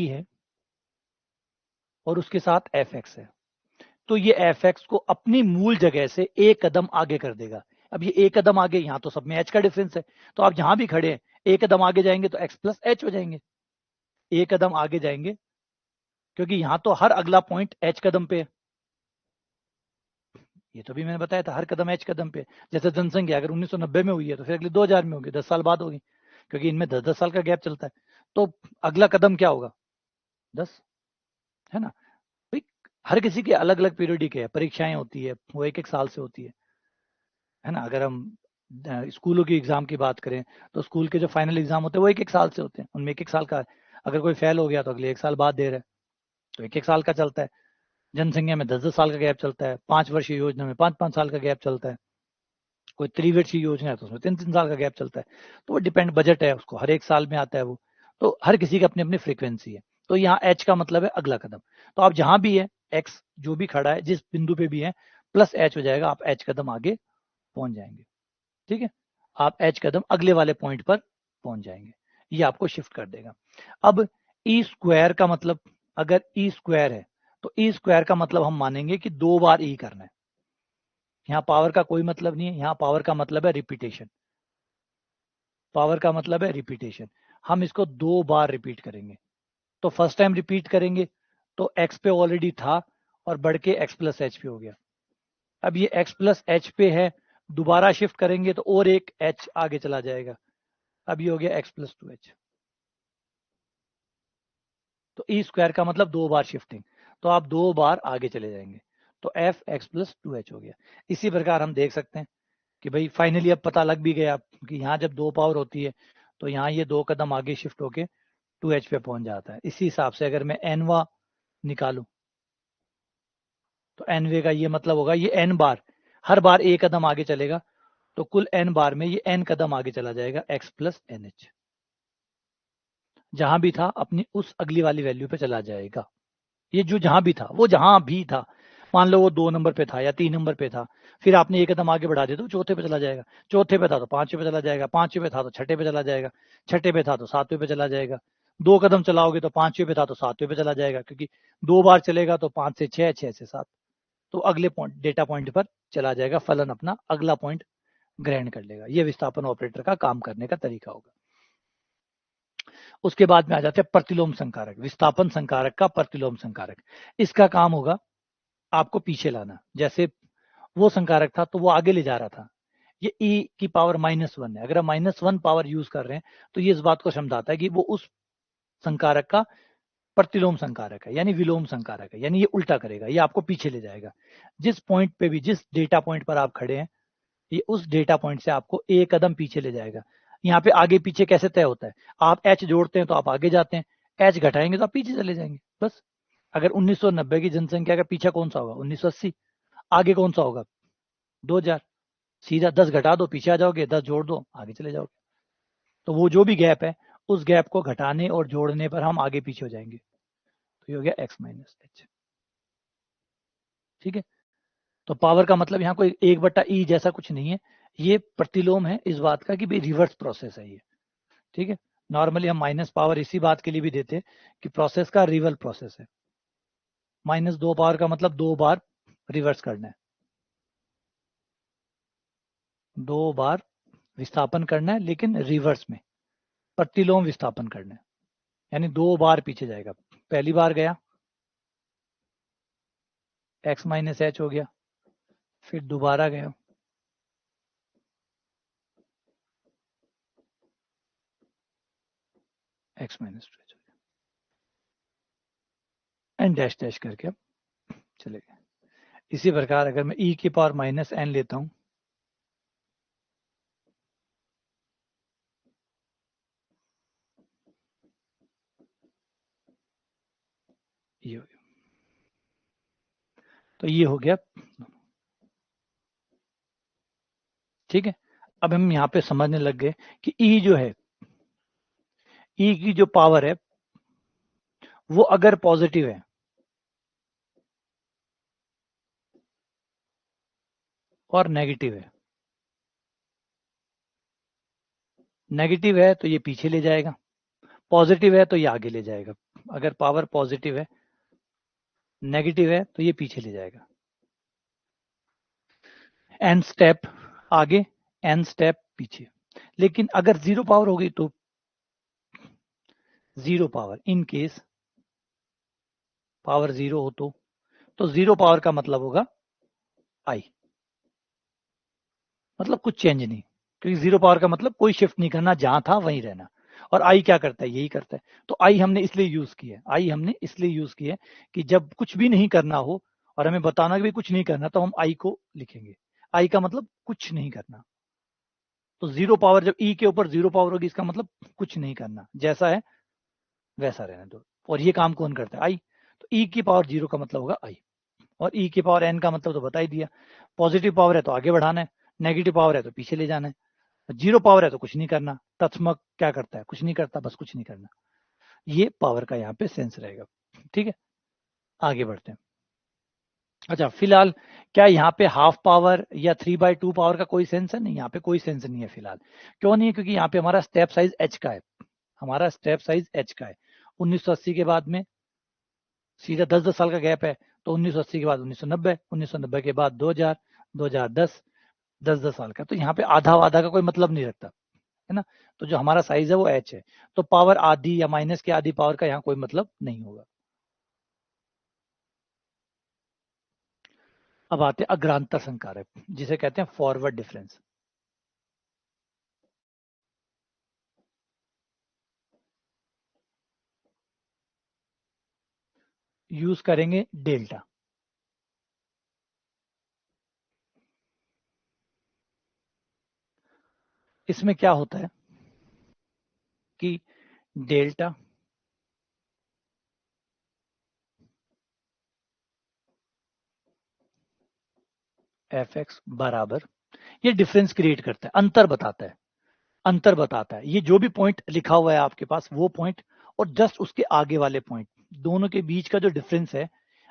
Speaker 1: है और उसके साथ एफ एक्स है, तो ये एफ एक्स को अपनी मूल जगह से एक कदम आगे कर देगा। अब ये एक कदम आगे, यहां तो सब में एच का डिफरेंस है, तो आप जहां भी खड़े हैं एक कदम आगे जाएंगे तो एक्स प्लस एच हो जाएंगे, एक कदम आगे जाएंगे, क्योंकि यहां तो हर अगला पॉइंट एच कदम पे है। ये तो भी मैंने बताया था, हर कदम एच कदम पे। जैसे जनसंख्या अगर 1990 में हुई है तो फिर अगले 2000 में होगी, 10 साल बाद होगी, क्योंकि इनमें 10-10 साल का गैप चलता है। तो अगला कदम क्या होगा? 10, है ना? भाई हर किसी के अलग अलग पीरियडिक है, परीक्षाएं होती है वो एक एक साल से होती है ना? अगर हम स्कूलों की एग्जाम की बात करें तो स्कूल के जो फाइनल एग्जाम होते हैं वो एक एक साल से होते हैं, उनमें एक एक साल का, अगर कोई फेल हो गया तो अगले एक साल बाद दे रहे हैं, तो एक एक साल का चलता है। जनसंख्या में 10-10 साल का गैप चलता है, 5 वर्षीय योजना में 5-5 साल का गैप चलता है, कोई त्रिवर्षीय योजना है तो उसमें 3-3 साल का गैप चलता है। तो वो डिपेंड, बजट है उसको हर एक साल में आता है वो, तो हर किसी की अपनी अपनी फ्रीक्वेंसी है। तो यहाँ एच का मतलब है अगला कदम। तो आप जहां भी है, एक्स जो भी खड़ा है जिस बिंदु पे भी है, प्लस एच हो जाएगा, आप एच कदम आगे पहुंच जाएंगे। ठीक है, आप एच कदम अगले वाले पॉइंट पर पहुंच जाएंगे, ये आपको शिफ्ट कर देगा। अब ई स्क्वायर का मतलब, अगर ई स्क्वायर है तो ई स्क्वायर का मतलब हम मानेंगे कि 2 बार ई करना है। यहाँ पावर का कोई मतलब नहीं है, यहाँ पावर का मतलब है रिपीटेशन, पावर का मतलब है रिपीटेशन। हम इसको 2 बार रिपीट करेंगे। तो फर्स्ट टाइम रिपीट करेंगे तो x पे ऑलरेडी था और बढ़ के x प्लस एच पे हो गया। अब ये x प्लस एच पे है, दोबारा शिफ्ट करेंगे तो और एक h आगे चला जाएगा, अब ये हो गया x प्लस 2h। तो ई स्क्वायर का मतलब 2 बार शिफ्टिंग, तो आप 2 बार आगे चले जाएंगे, तो एफ एक्स प्लस 2h हो गया। इसी प्रकार हम देख सकते हैं कि भाई फाइनली अब पता लग भी गया कि यहाँ जब 2 पावर होती है तो यहाँ ये 2 कदम आगे शिफ्ट होके 2h पे पहुंच जाता है। इसी हिसाब से अगर मैं nवा निकालूं तो nवे का ये मतलब होगा ये n बार, हर बार एक कदम आगे चलेगा, तो कुल n बार में ये n कदम आगे चला जाएगा x प्लस एन एच, जहां भी था अपनी उस अगली वाली वैल्यू पे चला जाएगा। ये जो जहां भी था वो जहां भी था, मान लो वो 2 नंबर पे था या 3 नंबर पे था, फिर आपने एक कदम आगे बढ़ा दिया तो चौथे पे चला जाएगा, चौथे पे था तो पांचवे पे चला जाएगा, पांचवे पे था तो छठे पे चला जाएगा, छठे पे था तो सातवें पे चला जाएगा, 2 कदम चलाओगे तो पांचवे पे था तो सातवें पे चला जाएगा, क्योंकि 2 बार चलेगा तो 5 से 6, 6 से 7, तो अगले पॉइंट डेटा पॉइंट पर चला जाएगा, फलन अपना अगला पॉइंट ग्रहण कर लेगा। ये विस्थापन ऑपरेटर का काम करने का तरीका होगा। उसके बाद में आ जाते हैं प्रतिलोम संकारक, विस्थापन संकारक का प्रतिलोम संकारक। इसका काम होगा आपको पीछे लाना, जैसे वो संकारक था तो वो आगे ले जा रहा था, ये e की पावर -1 है, अगर हम -1 पावर यूज कर रहे हैं तो ये इस बात को समझाता है कि वो उस संकारक का प्रतिलोम संकारक है, यानी विलोम संकारक है, यानी ये उल्टा करेगा, ये आपको पीछे ले जाएगा। जिस पॉइंट पे भी, जिस डेटा पॉइंट पर आप खड़े हैं, ये उस डेटा पॉइंट से आपको एक कदम पीछे ले जाएगा। यहाँ पे आगे पीछे कैसे तय होता है, आप एच जोड़ते हैं तो आप आगे जाते हैं, एच घटाएंगे तो आप पीछे चले जाएंगे, बस। अगर 1990 की जनसंख्या का पीछा कौन सा होगा, 1980, आगे कौन सा होगा, 2000, सीधा 10 घटा दो पीछे आ जाओगे, 10 जोड़ दो आगे चले जाओगे। तो वो जो भी गैप है उस गैप को घटाने और जोड़ने पर हम आगे पीछे हो जाएंगे, तो ये हो गया x माइनस एच। ठीक है, तो पावर का मतलब यहाँ कोई 1/e जैसा कुछ नहीं है, ये प्रतिलोम है इस बात का कि भाई रिवर्स प्रोसेस है ये। ठीक है, नॉर्मली हम माइनस पावर इसी बात के लिए भी देते हैं कि प्रोसेस का रिवर्स प्रोसेस है। -2 पावर का मतलब 2 बार रिवर्स करना है, 2 बार विस्थापन करना है, लेकिन रिवर्स में प्रतिलोम विस्थापन करना है, यानी 2 बार पीछे जाएगा। पहली बार गया x माइनस एच हो गया, फिर दोबारा गया x माइनस टू एच हो गया, एन डैश डैश करके अब चले गए। इसी प्रकार अगर मैं e की पावर -n लेता हूं, ये हो गया, तो ये हो गया। ठीक है, अब हम यहाँ पे समझने लग गए कि e जो है, e की जो पावर है वो अगर पॉजिटिव है और नेगेटिव है, नेगेटिव है तो ये पीछे ले जाएगा, पॉजिटिव है तो ये आगे ले जाएगा। अगर पावर पॉजिटिव है, नेगेटिव है तो ये पीछे ले जाएगा, n स्टेप आगे, n स्टेप पीछे। लेकिन अगर 0 पावर होगी तो 0 पावर, इन केस पावर 0 हो तो 0 पावर का मतलब होगा आई, मतलब कुछ चेंज नहीं, क्योंकि 0 पावर का मतलब कोई शिफ्ट नहीं करना, जहां था वहीं रहना। और आई क्या करता है, यही करता है। तो आई हमने इसलिए यूज की है, आई हमने इसलिए यूज की है कि जब कुछ भी नहीं करना हो और हमें बताना कि भी कुछ नहीं करना, तो हम आई को लिखेंगे। आई का मतलब कुछ नहीं करना, तो 0 पावर जब ई के ऊपर 0 पावर होगी इसका मतलब कुछ नहीं करना, जैसा है वैसा रहने दो। और ये काम कौन करता है, आई। तो ई की पावर 0 का मतलब होगा आई, और ई की पावर एन का मतलब तो बता ही दिया, पॉजिटिव पावर है तो आगे बढ़ाना है, नेगेटिव पावर है तो पीछे ले जाना है, 0 पावर है तो कुछ नहीं करना। तत्समक क्या करता है, कुछ नहीं करता, बस कुछ नहीं करना। ये पावर का यहाँ पे सेंस रहेगा। ठीक है, आगे बढ़ते हैं। अच्छा, फिलहाल क्या यहाँ पे हाफ पावर या 3/2 पावर का कोई सेंस है? नहीं, यहाँ पे कोई सेंस नहीं है फिलहाल। क्यों नहीं है? क्योंकि यहाँ पे हमारा स्टेप साइज h का है, हमारा स्टेप साइज h का है। 1980 के बाद में सीधा 10-10 साल का गैप है, तो 1980 के बाद 1990, 1990 के बाद 2000, 2010, 10-10 साल का, तो यहाँ पे आधा वाधा का कोई मतलब नहीं रखता है ना। तो जो हमारा साइज है वो h है, तो पावर आधी या माइनस की आधी पावर का यहाँ कोई मतलब नहीं होगा। अब आते हैं अग्रांतर संकारक, जिसे कहते हैं फॉरवर्ड डिफरेंस। यूज करेंगे डेल्टा। इसमें क्या होता है कि डेल्टा एफ एक्स बराबर, ये डिफरेंस क्रिएट करता है, अंतर बताता है, अंतर बताता है। ये जो भी पॉइंट लिखा हुआ है आपके पास, वो पॉइंट और जस्ट उसके आगे वाले पॉइंट, दोनों के बीच का जो डिफरेंस है,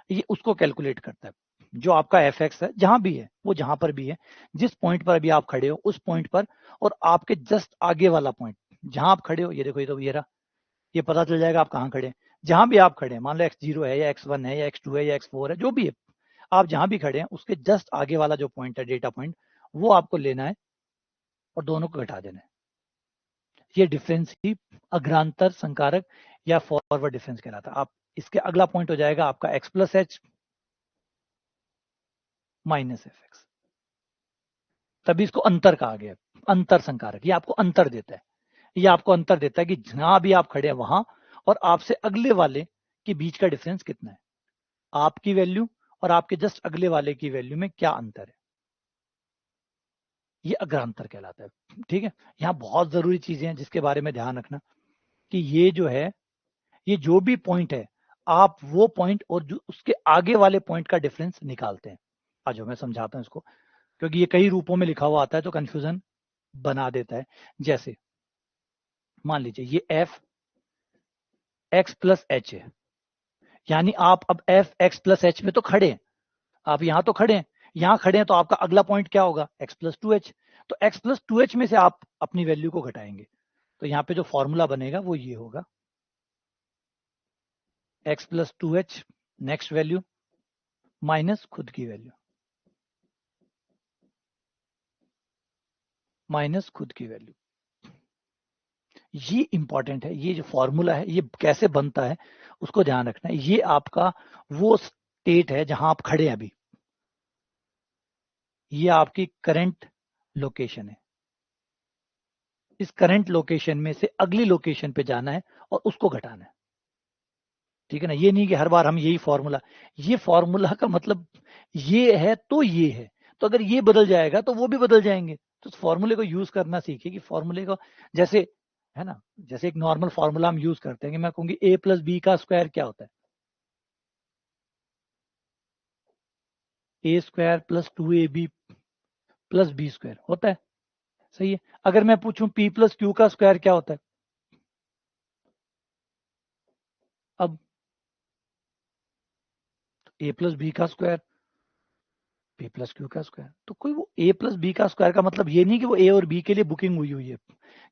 Speaker 1: ये उसको कैलकुलेट करता है। जो आपका एफ एक्स है जहां भी है, वो जहां पर भी है, जिस पॉइंट पर अभी आप खड़े हो उस पॉइंट पर, और आपके जस्ट आगे वाला पॉइंट जहां आप खड़े हो, ये देखो, ये तो ये रहा, ये पता चल जाएगा आप कहाँ खड़े हैं। जहां भी आप खड़े हैं, मान लो x0 है या x1 है या x2 है या x4 है, जो भी है, आप जहां भी खड़े हैं उसके जस्ट आगे वाला जो पॉइंट है, डेटा पॉइंट, वो आपको लेना है और दोनों को घटा देना है। ये डिफरेंस ही अग्रांतर संकारक या फॉरवर्ड डिफरेंस कहलाता है। आप इसके अगला पॉइंट हो जाएगा आपका x plus H minus F x, तभी इसको अंतर कहा गया, अंतर संकारक। ये आपको अंतर देता है, ये आपको अंतर देता है कि जहां भी आप खड़े हैं वहां और आपसे अगले वाले के बीच का डिफरेंस कितना है, आपकी वैल्यू और आपके जस्ट अगले वाले की वैल्यू में क्या अंतर है, ये अग्रांतर कहलाता है। ठीक है, यहाँ बहुत जरूरी चीजें हैं जिसके बारे में ध्यान रखना, कि ये जो है, ये जो भी पॉइंट है, आप वो पॉइंट और जो उसके आगे वाले पॉइंट का डिफरेंस निकालते हैं। आज मैं समझाता हूं इसको, क्योंकि ये कई रूपों में लिखा हुआ आता है तो कंफ्यूजन बना देता है। जैसे मान लीजिए ये एफ एक्स प्लस एच है, यानी आप अब एफ एक्स प्लस एच में तो खड़े हैं, आप यहां तो खड़े हैं, यहां खड़े हैं, तो आपका अगला पॉइंट क्या होगा, एक्स प्लस टू एच। तो एक्स प्लस टू एच में से आप अपनी वैल्यू को घटाएंगे, तो यहाँ पे जो फॉर्मूला बनेगा वो ये होगा, x plus two H next value minus खुद की वैल्यू, माइनस खुद की वैल्यू। ये इंपॉर्टेंट है, ये जो फॉर्मूला है ये कैसे बनता है उसको ध्यान रखना है। ये आपका वो स्टेट है जहां आप खड़े हैं अभी, ये आपकी करंट लोकेशन है। इस करंट लोकेशन में से अगली लोकेशन पे जाना है और उसको घटाना है। ठीक है ना, ये नहीं कि हर बार हम यही फॉर्मूला, ये फॉर्मूला का मतलब ये है तो ये है, तो अगर ये बदल जाएगा तो वो भी बदल जाएंगे। तो फॉर्मूले को यूज करना सीखिए, कि फॉर्मूले को जैसे, है ना, जैसे एक नॉर्मल फॉर्मूला हम यूज करते हैं कि मैं कहूंगी a प्लस बी का स्क्वायर क्या होता है, a square plus 2ab plus b square होता है। सही है। अगर मैं पूछूं p प्लस क्यू का स्क्वायर क्या होता है, अब a प्लस बी का स्क्वायर p प्लस क्यू का स्क्वायर, तो कोई वो a प्लस बी का स्क्वायर का मतलब ये नहीं कि वो a और b के लिए बुकिंग हुई हुई है,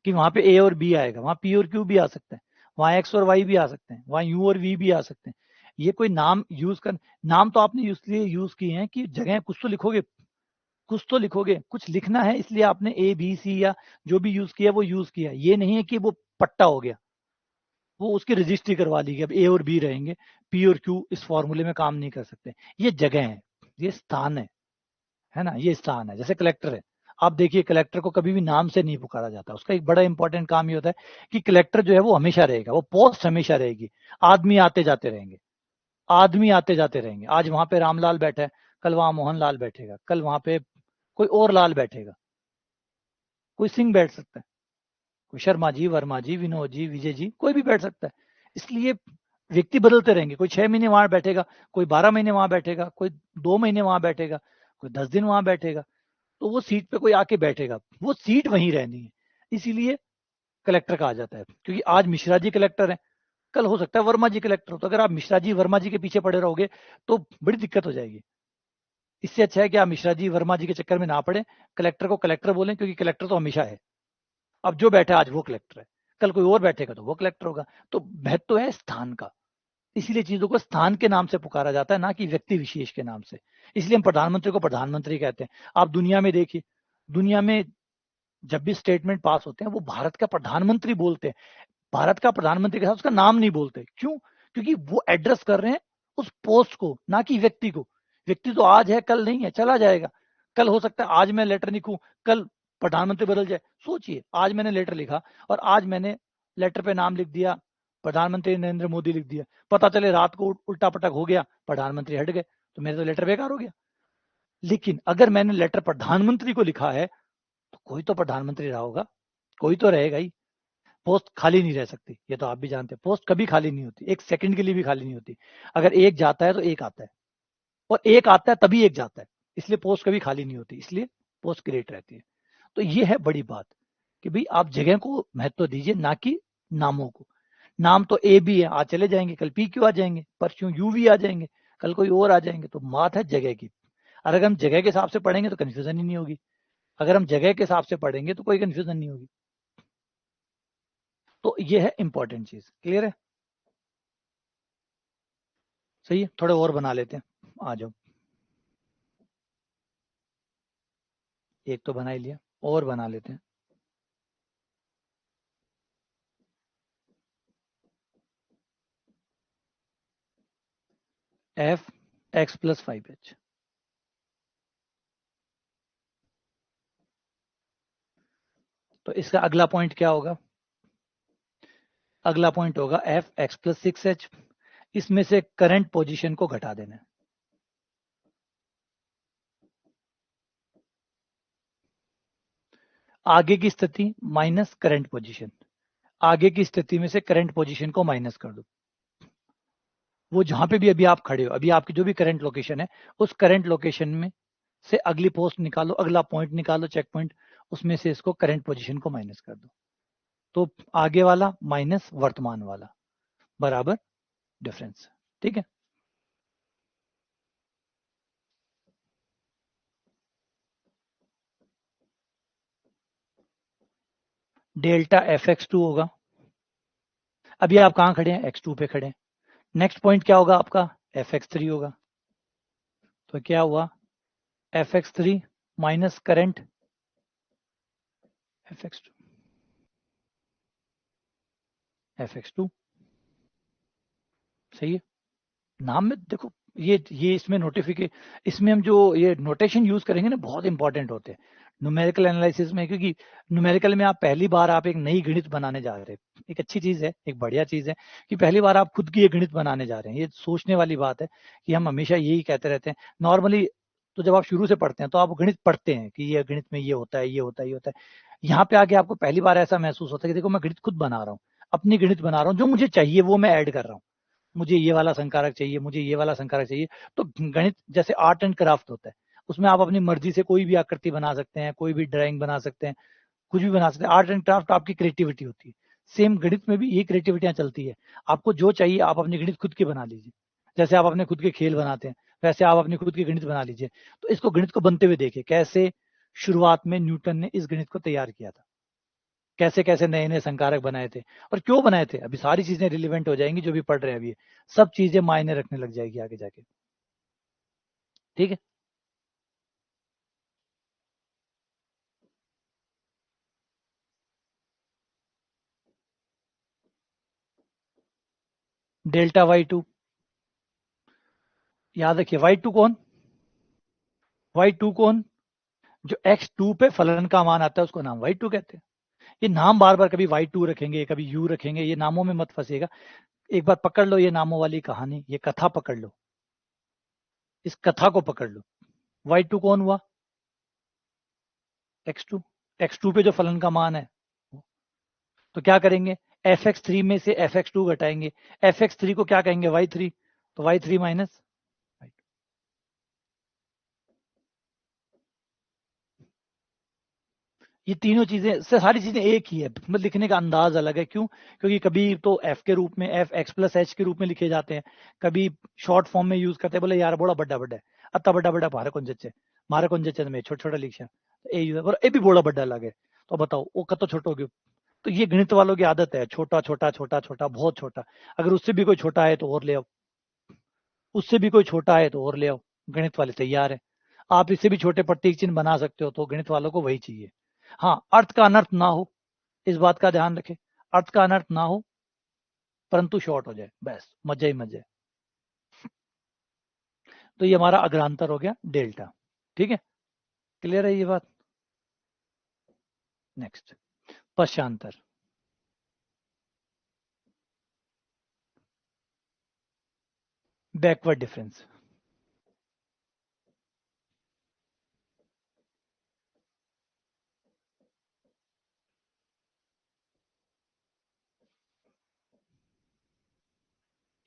Speaker 1: कि वहां पे a और b आएगा, वहां p और q भी आ सकते हैं, वहां x और y भी आ सकते हैं, वहां u और v भी आ सकते हैं। ये कोई नाम यूज कर, नाम तो आपने इसलिए यूज किए हैं कि जगह कुछ तो लिखोगे, कुछ तो लिखोगे, कुछ लिखना है, इसलिए आपने ए बी सी या जो भी यूज किया वो यूज किया। ये नहीं है कि वो पट्टा हो गया, वो उसकी रजिस्ट्री करवा ली कि अब ए और बी रहेंगे, पी और क्यू इस फॉर्मूले में काम नहीं कर सकते। ये जगह है, ये स्थान है ना, ये स्थान है। जैसे कलेक्टर है, आप देखिए कलेक्टर को कभी भी नाम से नहीं पुकारा जाता, उसका एक बड़ा इंपॉर्टेंट काम ये होता है कि कलेक्टर जो है वो हमेशा रहेगा, वो पोस्ट हमेशा रहेगी, आदमी आते जाते रहेंगे, आदमी आते जाते रहेंगे। आज वहां पे रामलाल बैठा है, कल वहां मोहन लाल बैठेगा, कल वहां पे कोई और लाल बैठेगा, कोई सिंह बैठ सकता है, कोई शर्मा जी, वर्मा जी, विनोद जी, विजय जी, कोई भी बैठ सकता है। इसलिए व्यक्ति बदलते रहेंगे, कोई 6 महीने वहां बैठेगा, कोई 12 महीने वहां बैठेगा, कोई 2 महीने वहां बैठेगा, कोई 10 दिन वहां बैठेगा, तो वो सीट पे कोई आके बैठेगा, वो सीट वहीं रहनी है। इसीलिए कलेक्टर कहा जाता है, क्योंकि आज मिश्रा जी कलेक्टर है, कल हो सकता है वर्मा जी कलेक्टर हो, तो अगर आप मिश्रा जी वर्मा जी के पीछे पड़े रहोगे तो बड़ी दिक्कत हो जाएगी। इससे अच्छा है कि आप मिश्रा जी वर्मा जी के चक्कर में ना पड़े, कलेक्टर को कलेक्टर बोलें, क्योंकि कलेक्टर तो हमेशा है। अब जो बैठा आज वो कलेक्टर है, कल कोई और बैठेगा तो वो कलेक्टर होगा। तो महत्व है स्थान का, इसीलिए चीजों को स्थान के नाम से पुकारा जाता है, ना कि व्यक्ति विशेष के नाम से। इसलिए हम प्रधानमंत्री को प्रधानमंत्री कहते हैं। आप दुनिया में देखिए, दुनिया में जब भी स्टेटमेंट पास होते हैं वो भारत का प्रधानमंत्री बोलते हैं, भारत का प्रधानमंत्री के साथ उसका नाम नहीं बोलते। क्यों? क्योंकि वो एड्रेस कर रहे हैं उस पोस्ट को, ना कि व्यक्ति को। व्यक्ति तो आज है कल नहीं है, चला जाएगा। कल हो सकता है आज मैं लेटर लिखूं, कल प्रधानमंत्री बदल जाए। सोचिए, आज मैंने लेटर लिखा और आज मैंने लेटर पे नाम लिख दिया प्रधानमंत्री नरेंद्र मोदी लिख दिया, पता चले रात को उल्टा पटक हो गया, प्रधानमंत्री हट गए, तो मेरा तो लेटर बेकार हो गया। लेकिन अगर मैंने लेटर प्रधानमंत्री को लिखा है तो कोई तो प्रधानमंत्री रहा होगा, कोई तो रहेगा ही। पोस्ट खाली नहीं रह सकती, ये तो आप भी जानते हैं। पोस्ट कभी खाली नहीं होती, एक सेकंड के लिए भी खाली नहीं होती। अगर एक जाता है तो एक आता है, और एक आता है तभी एक जाता है। इसलिए पोस्ट कभी खाली नहीं होती, इसलिए पोस्ट क्रिएट रहती है। तो ये है बड़ी बात कि भाई आप जगह को महत्व दीजिए, ना कि नामों को। नाम तो ए भी है, आज चले जाएंगे, कल पी क्यू आ जाएंगे, परसों यू भी आ जाएंगे, कल कोई और आ जाएंगे। तो बात है जगह की। और अगर हम जगह के हिसाब से पढ़ेंगे तो कन्फ्यूजन ही नहीं होगी। अगर हम जगह के हिसाब से पढ़ेंगे तो कोई कन्फ्यूजन नहीं होगी। तो ये है इंपॉर्टेंट चीज। क्लियर है? सही है, थोड़े और बना लेते हैं, आ जाओ। एक तो बना ही लिया, और बना लेते हैं। F x plus 5h। तो इसका अगला पॉइंट क्या होगा? अगला पॉइंट होगा एफ एक्स प्लस 6h। इसमें से करंट पोजीशन को घटा देना है। आगे की स्थिति माइनस करंट पोजीशन, आगे की स्थिति में से करंट पोजीशन को माइनस कर दो। वो जहां पे भी अभी आप खड़े हो, अभी आपकी जो भी करंट लोकेशन है, उस करंट लोकेशन में से अगली पोस्ट निकालो, अगला पॉइंट निकालो, चेक पॉइंट, उसमें से इसको करंट पोजीशन को माइनस कर दो। तो आगे वाला माइनस वर्तमान वाला बराबर डिफरेंस। ठीक है? डेल्टा एफ एक्स टू होगा। अभी आप कहां खड़े हैं? एक्स टू पे खड़े हैं। नेक्स्ट पॉइंट क्या होगा आपका? एफ एक्स थ्री होगा। तो क्या हुआ? F X three minus current F X two, F X two. सही है? नाम में देखो, ये इसमें नोटिफिकेशन, इसमें हम जो ये नोटेशन यूज करेंगे ना, बहुत इंपॉर्टेंट होते हैं न्यूमेरिकल एनालिसिस में। क्योंकि न्यूमेरिकल में आप पहली बार आप एक नई गणित बनाने जा रहे हैं। एक अच्छी चीज है, एक बढ़िया चीज है कि पहली बार आप खुद की एक गणित बनाने जा रहे हैं। ये सोचने वाली बात है कि हम हमेशा यही कहते रहते हैं नॉर्मली। तो जब आप शुरू से पढ़ते हैं तो आप गणित पढ़ते हैं कि ये गणित में ये होता है, ये होता है, ये होता है। यहाँ पे आके आपको पहली बार ऐसा महसूस होता है कि देखो मैं गणित खुद बना रहा हूँ, अपनी गणित बना रहा हूँ, जो मुझे चाहिए वो मैं ऐड कर रहा हूँ। मुझे ये वाला संकारक चाहिए, मुझे ये वाला संकारक चाहिए। तो गणित जैसे आर्ट एंड क्राफ्ट होता है, उसमें आप अपनी मर्जी से कोई भी आकृति बना सकते हैं, कोई भी ड्राइंग बना सकते हैं, कुछ भी बना सकते हैं। आर्ट एंड क्राफ्ट आपकी क्रिएटिविटी होती है। सेम गणित में भी ये क्रिएटिविटियां चलती है। आपको जो चाहिए आप अपनी गणित खुद की बना लीजिए। जैसे आप अपने खुद के खेल बनाते हैं, वैसे आप अपनी खुद की गणित बना लीजिए। तो इसको गणित को बनते हुए देखिए, कैसे शुरुआत में न्यूटन ने इस गणित को तैयार किया था, कैसे कैसे नए नए संकारक बनाए थे और क्यों बनाए थे। अभी सारी चीजें रिलेवेंट हो जाएंगी जो भी पढ़ रहे हैं अभी, सब चीजें मायने रखने लग जाएगी आगे जाके। ठीक है? डेल्टा वाई टू, याद रखिए वाई टू कौन? वाई टू कौन? जो एक्स टू पे फलन का मान आता है उसको नाम वाई टू कहते हैं। ये नाम बार बार कभी वाई टू रखेंगे, कभी यू रखेंगे, ये नामों में मत फंसेगा। एक बार पकड़ लो ये नामों वाली कहानी, ये कथा पकड़ लो, इस कथा को पकड़ लो। वाई टू कौन हुआ? X to. एक्स टू पे जो फलन का मान है, तो क्या करेंगे? एफ एक्स थ्री में से एफ एक्स टू घटाएंगे। एफ एक्स थ्री को क्या कहेंगे? Y three. तो वाई थ्री माइनस, ये तीनों चीजें से सारी चीजें एक ही है, मतलब लिखने का अंदाज अलग है। क्यों? क्योंकि कभी तो एफ के रूप में, एफ एक्स प्लस एच के रूप में लिखे जाते हैं, कभी शॉर्ट फॉर्म में यूज करते हैं, बोले यार बड़ा बड़ा बड़ा है। अत्ता बड़ा बड़ा मारे कौन जच्चे में छोटा छोटा लिखा ए भी बोला बड़ा लगे तो बताओ वो कत छोटो गयो। तो ये गणित वालों की आदत है, छोटा छोटा छोटा छोटा बहुत छोटा, अगर उससे भी कोई छोटा है तो और ले आओ, उससे भी कोई छोटा है तो और ले आओ, गणित वाले तैयार है। आप इससे भी छोटे प्रतीक चिन्ह बना सकते हो, तो गणित वालों को वही चाहिए। हाँ, अर्थ का अनर्थ ना हो, इस बात का ध्यान रखें, अर्थ का अनर्थ ना हो परंतु शॉर्ट हो जाए, बस मजे ही मजे। तो ये हमारा अग्रांतर हो गया डेल्टा। ठीक है, क्लियर है ये बात। नेक्स्ट, पश्चांतर। Backward difference.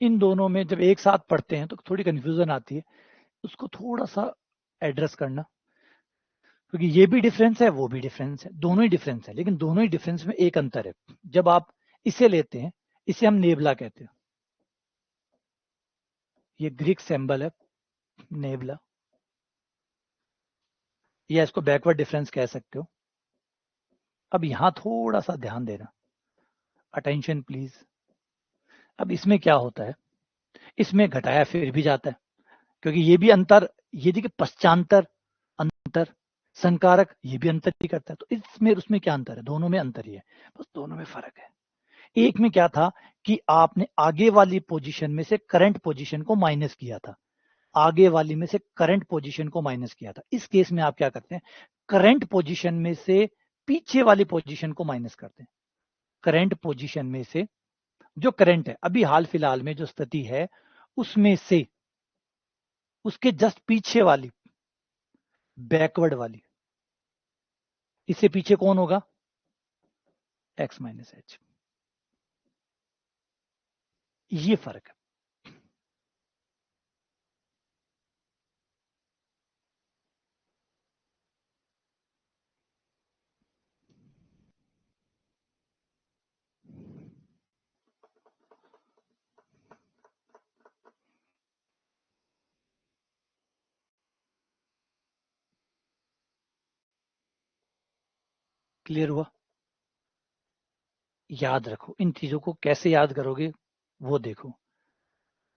Speaker 1: इन दोनों में जब एक साथ पढ़ते हैं तो थोड़ी कंफ्यूजन आती है, उसको थोड़ा सा एड्रेस करना, क्योंकि ये भी डिफरेंस है वो भी डिफरेंस है, दोनों ही डिफरेंस है, लेकिन दोनों ही डिफरेंस में एक अंतर है। जब आप इसे लेते हैं, इसे हम नेबला कहते हैं, ये ग्रीक सिंबल है नेबला, या इसको बैकवर्ड डिफरेंस कह सकते हो। अब यहां थोड़ा सा ध्यान देना, अटेंशन प्लीज। अब इसमें क्या होता है, इसमें घटाया फिर भी जाता है, क्योंकि ये भी अंतर, ये देखिए पश्चांतर अंतर, संकारक ये भी अंतर ही करता है। तो इसमें उसमें क्या अंतर है, दोनों में अंतर ही है, बस दोनों में फर्क है। एक में क्या था कि आपने आगे वाली पोजीशन में से करंट पोजीशन को माइनस किया था, आगे वाली में से करंट पोजीशन को माइनस किया था। इस केस में आप क्या करते हैं, करंट पोजीशन में से पीछे वाली पोजीशन को माइनस करते हैं। करंट पोजीशन में से जो करंट है अभी हाल फिलहाल में जो स्थिति है उसमें से उसके जस्ट पीछे वाली बैकवर्ड वाली, इससे पीछे कौन होगा, x माइनस एच। ये फर्क है। क्लियर हुआ। याद रखो, इन चीजों को कैसे याद करोगे वो देखो।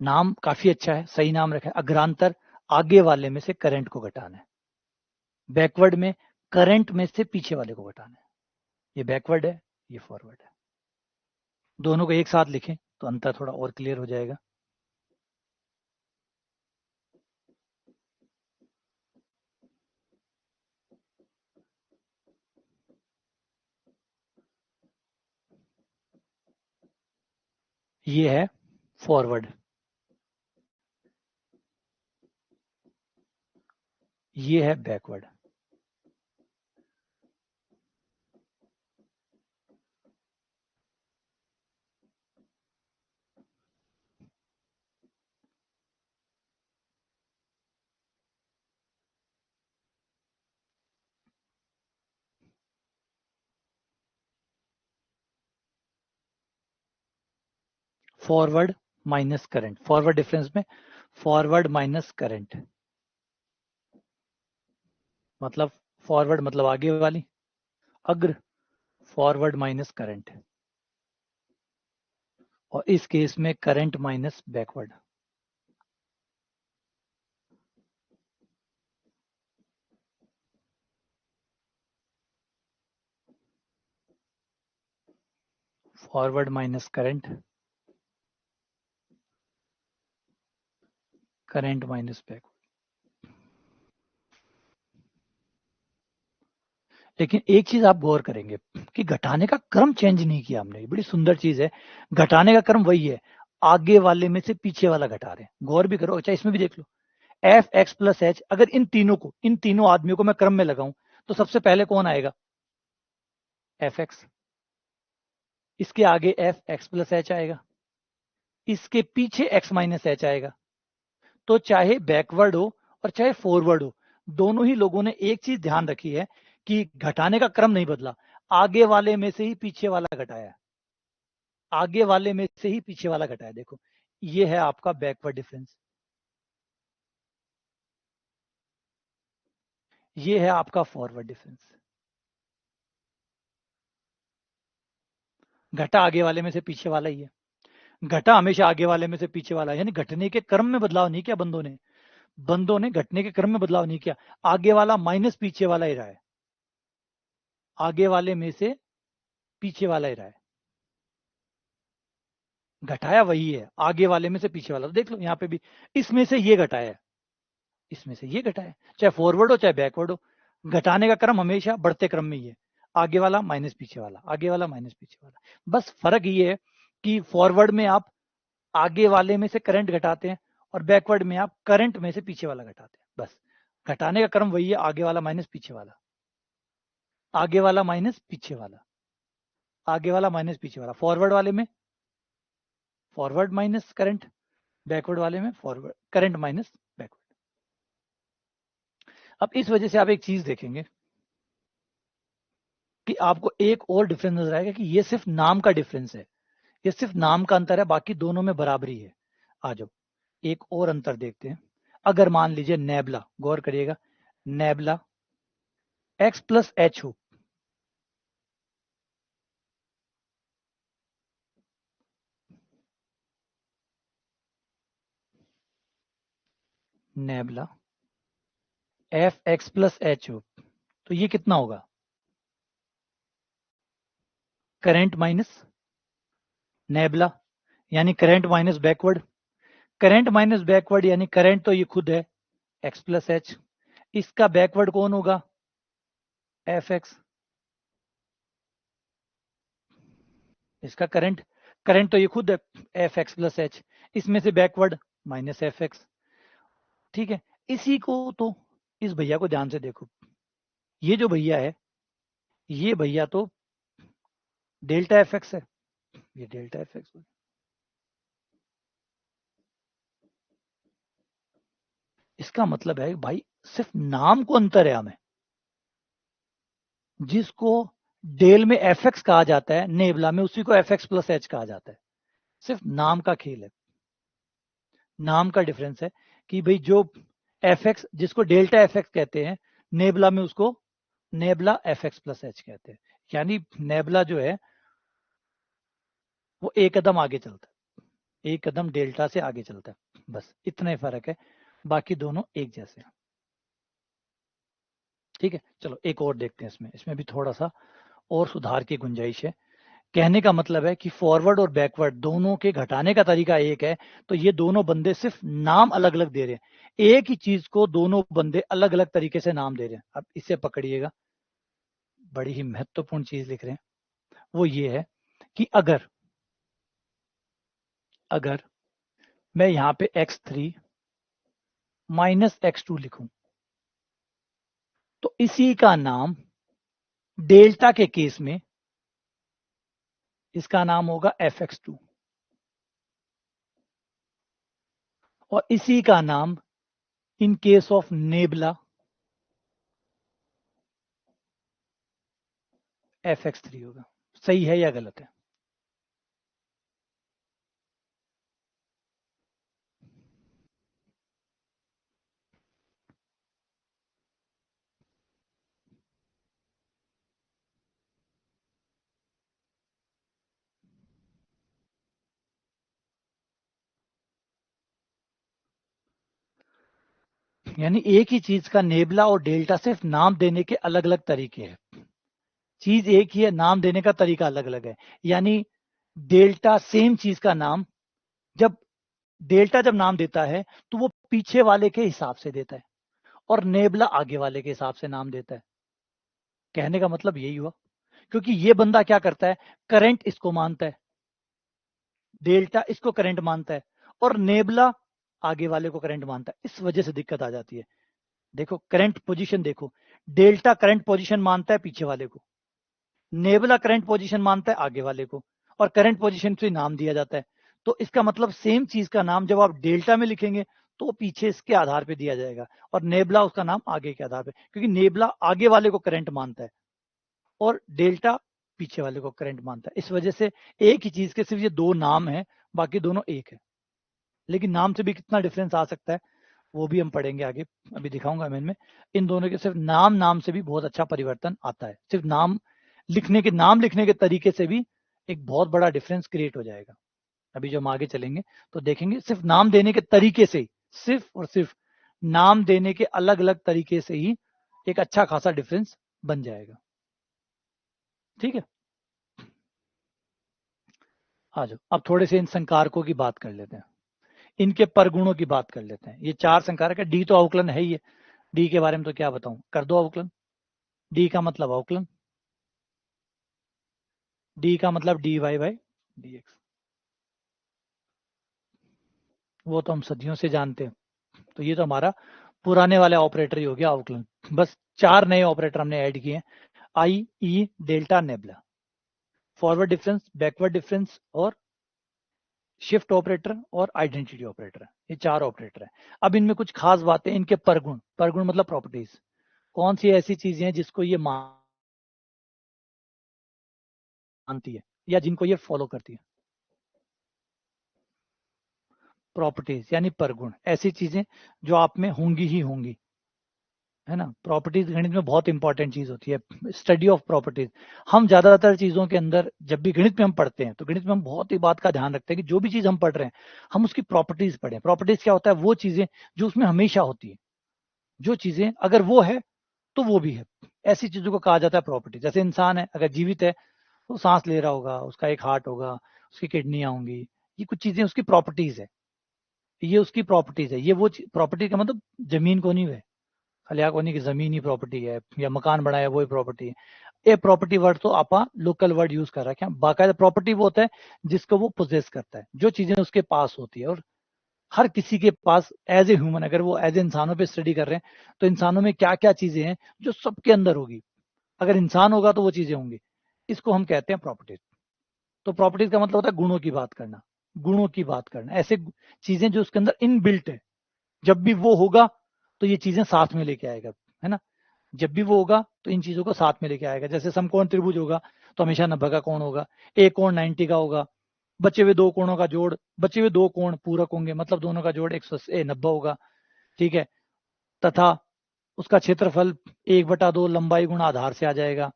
Speaker 1: नाम काफी अच्छा है, सही नाम रखा है, अग्रांतर आगे वाले में से करंट को घटाना है, बैकवर्ड में करंट में से पीछे वाले को घटाना है। ये बैकवर्ड है, ये फॉरवर्ड है, दोनों को एक साथ लिखें तो अंतर थोड़ा और क्लियर हो जाएगा। ये है फॉरवर्ड, ये है backward. Forward minus current, forward difference में फॉरवर्ड माइनस करंट, मतलब फॉरवर्ड मतलब आगे वाली, अग्र फॉरवर्ड माइनस करंट, और इस केस में current minus backward. Forward minus current, current minus backward. लेकिन एक चीज आप गौर करेंगे कि घटाने का क्रम चेंज नहीं किया हमने, बड़ी सुंदर चीज है, घटाने का क्रम वही है, आगे वाले में से पीछे वाला घटा रहे हैं। गौर भी करो, अच्छा इसमें भी देख लो, एफ एक्स प्लस एच, अगर इन तीनों को, इन तीनों आदमियों को मैं क्रम में लगाऊं तो सबसे पहले कौन आएगा, एफ एक्स, इसके आगे एफ एक्स प्लस एच आएगा, इसके पीछे एक्स माइनस एच आएगा। तो चाहे बैकवर्ड हो और चाहे फॉरवर्ड हो, दोनों ही लोगों ने एक चीज ध्यान रखी है कि घटाने का क्रम नहीं बदला, आगे वाले में से ही पीछे वाला घटाया, आगे वाले में से ही पीछे वाला घटाया। देखो ये है आपका बैकवर्ड डिफरेंस। ये है आपका फॉरवर्ड डिफरेंस। घटा आगे वाले में से पीछे वाला ही है। घटा हमेशा आगे वाले में से पीछे वाला है, यानी घटने के क्रम में बदलाव नहीं किया बंदों ने घटने के क्रम में बदलाव नहीं किया। आगे वाला माइनस पीछे वाला ही रहा है, आगे वाले में से पीछे वाला ही रहा है। घटाया वही है, आगे वाले में से पीछे वाला। तो देख लो यहाँ पे भी, इसमें से ये घटाया है, इसमें से ये घटाया है, चाहे फॉरवर्ड हो चाहे बैकवर्ड हो, घटाने का क्रम हमेशा बढ़ते क्रम में ही है। आगे वाला माइनस पीछे वाला, आगे वाला माइनस पीछे वाला। बस फर्क ये है कि फॉरवर्ड में आप आगे वाले में से करंट घटाते हैं और बैकवर्ड में आप करंट में से पीछे वाला घटाते हैं। बस घटाने का क्रम वही है, आगे वाला माइनस पीछे वाला, आगे वाला माइनस पीछे वाला, आगे वाला माइनस पीछे वाला। फॉरवर्ड वाले में फॉरवर्ड माइनस करंट, बैकवर्ड वाले में फॉरवर्ड करंट माइनस बैकवर्ड। अब इस वजह से आप एक चीज देखेंगे कि आपको एक और डिफरेंस नजर आएगा कि ये सिर्फ नाम का डिफरेंस है, ये सिर्फ नाम का अंतर है, बाकी दोनों में बराबरी है। आ जाओ एक और अंतर देखते हैं। अगर मान लीजिए नेबला, गौर करिएगा, नेबला x प्लस एच हो, nebula F x plus H हो, तो ये कितना होगा? करंट माइनस नेबला, यानी current minus backward. Current minus backward यानी करंट तो ये खुद है x प्लस एच, इसका बैकवर्ड कौन होगा? F x. इसका करंट करंट तो ये खुद है एफ एक्स प्लस एच, इसमें से बैकवर्ड माइनस एफ एक्स। ठीक है, इसी को तो, इस भैया को ध्यान से देखो, ये जो भैया है, ये भैया तो डेल्टा एफ एक्स है, ये डेल्टा एफ एक्स। इसका मतलब है भाई सिर्फ नाम को अंतर है हमें, जिसको डेल में एफ एक्स कहा जाता है, नेबला में उसी को एफ एक्स प्लस एच कहा जाता है। सिर्फ नाम का खेल है, नाम का डिफरेंस है कि भाई जो एफ एक्स, जिसको डेल्टा एफ एक्स कहते हैं, नेबला में उसको nebula F x plus H कहते हैं। यानी नेबला जो है वो एक कदम आगे चलता है, एक कदम डेल्टा से आगे चलता है, बस इतना ही फर्क है, बाकी दोनों एक जैसे हैं। ठीक है, चलो एक और देखते हैं, इसमें भी थोड़ा सा और सुधार की गुंजाइश है। कहने का मतलब है कि फॉरवर्ड और बैकवर्ड दोनों के घटाने का तरीका एक है, तो ये दोनों बंदे सिर्फ नाम अलग अलग दे रहे हैं, एक ही चीज को दोनों बंदे अलग अलग तरीके से नाम दे रहे हैं। अब इसे पकड़िएगा, बड़ी ही महत्वपूर्ण चीज लिख रहे हैं, वो ये है कि अगर अगर मैं यहां पे x3 माइनस x2 लिखूं, तो इसी का नाम डेल्टा के केस में इसका नाम होगा fx2, और इसी का नाम in case of nebula fx3 होगा। सही है या गलत है? यानी एक ही चीज का नेबला और डेल्टा सिर्फ नाम देने के अलग अलग तरीके हैं, चीज एक ही है, नाम देने का तरीका अलग अलग है। यानी डेल्टा सेम चीज का नाम, जब डेल्टा जब नाम देता है तो वो पीछे वाले के हिसाब से देता है, और नेबला आगे वाले के हिसाब से नाम देता है। कहने का मतलब यही हुआ, क्योंकि ये बंदा क्या करता है, करंट इसको मानता है, डेल्टा इसको करंट मानता है, और नेबला आगे वाले को करंट मानता है, इस वजह से दिक्कत आ जाती है। देखो करंट पोजीशन देखो, डेल्टा करंट पोजीशन मानता है पीछे वाले को, नेबला करंट पोजीशन मानता है आगे वाले को, और करंट पोजीशन से नाम दिया जाता है। तो इसका मतलब सेम चीज का नाम जब आप डेल्टा में लिखेंगे तो पीछे इसके आधार पे दिया जाएगा, और नेबला उसका नाम आगे के आधार पे, क्योंकि नेबला आगे वाले को करंट मानता है और डेल्टा पीछे वाले को करंट मानता है। इस वजह से एक ही चीज के सिर्फ ये दो नाम है, बाकी दोनों एक है, लेकिन नाम से भी कितना डिफरेंस आ सकता है। वो भी हम पढ़ेंगे आगे, अभी दिखाऊंगा मैं इनमें। इन दोनों के सिर्फ नाम से भी बहुत अच्छा परिवर्तन आता है। सिर्फ नाम लिखने के तरीके से भी एक बहुत बड़ा डिफरेंस क्रिएट हो जाएगा। अभी जो हम आगे चलेंगे तो देखेंगे सिर्फ नाम देने के तरीके से ही, सिर्फ और सिर्फ नाम देने के अलग अलग तरीके से ही एक अच्छा खासा डिफरेंस बन जाएगा। ठीक है, आ जाओ अब थोड़े से इन संकारकों की बात कर लेते हैं, इनके परगुणों की बात कर लेते हैं। ये 4 संकारक है। डी तो अवकलन है ही है, डी के बारे में तो क्या बताऊं, कर दो अवकलन। डी का मतलब अवकलन, डी का मतलब D Y by D X, वो तो हम सदियों से जानते हैं। तो ये तो हमारा पुराने वाले ऑपरेटर ही हो गया अवकलन। बस 4 नए ऑपरेटर हमने ऐड किए हैं, I, E, delta, nabla. Forward difference, backward difference और शिफ्ट ऑपरेटर और आइडेंटिटी ऑपरेटर, ये 4 ऑपरेटर है। अब इनमें कुछ खास बातें, इनके परगुण, परगुण मतलब प्रॉपर्टीज, कौन सी ऐसी चीजें हैं जिसको ये मानती है या जिनको ये फॉलो करती है। प्रॉपर्टीज यानी परगुण, ऐसी चीजें जो आप में होंगी ही होंगी, है ना। प्रॉपर्टीज गणित में बहुत इंपॉर्टेंट चीज होती है, स्टडी ऑफ प्रॉपर्टीज। हम ज्यादातर चीजों के अंदर जब भी गणित में हम पढ़ते हैं तो गणित में हम बहुत ही बात का ध्यान रखते हैं कि जो भी चीज हम पढ़ रहे हैं हम उसकी प्रॉपर्टीज पढ़ें। प्रॉपर्टीज क्या होता है, वो चीजें जो उसमें हमेशा होती है, जो चीजें अगर वो है तो वो भी है, ऐसी चीजों को कहा जाता है प्रॉपर्टी। जैसे इंसान है, अगर जीवित है तो सांस ले रहा होगा, उसका एक हार्ट होगा, उसकी किडनियां होंगी, ये कुछ चीजें उसकी प्रॉपर्टीज है, ये उसकी प्रॉपर्टीज है। ये वो प्रॉपर्टी का मतलब जमीन को नहीं है, खलिया को नहीं कि जमीन ही प्रॉपर्टी है या मकान बनाया वो ही प्रॉपर्टी है। ए प्रॉपर्टी वर्ड तो आप लोकल वर्ड यूज कर रखे हैं, बाकायदा प्रॉपर्टी वो होता है जिसको वो पोजेस करता है, जो चीजें उसके पास होती है। और हर किसी के पास एज ए ह्यूमन, अगर वो एज ए इंसानों पे स्टडी कर रहे हैं तो इंसानों में क्या क्या चीजें हैं जो सबके अंदर होगी, अगर इंसान होगा तो वो चीजें होंगी, इसको हम कहते हैं प्रॉपर्टीज। तो प्रॉपर्टीज का मतलब होता है गुणों की बात करना, गुणों की बात करना, ऐसे चीजें जो उसके अंदर इनबिल्ट है, जब भी वो होगा तो ये चीजें साथ में लेके आएगा, है ना। जब भी वो होगा तो इन चीजों को साथ में लेके आएगा। जैसे समकोण त्रिभुज होगा तो हमेशा 90 का कोण होगा, एक कोण 90 का होगा, बचे हुए 2 कोणों का जोड़, बचे हुए 2 कोण पूरक होंगे, मतलब दोनों का जोड़ 190 होगा। ठीक है, तथा उसका क्षेत्रफल 1/2 लंबाई गुणा आधार से आ जाएगा।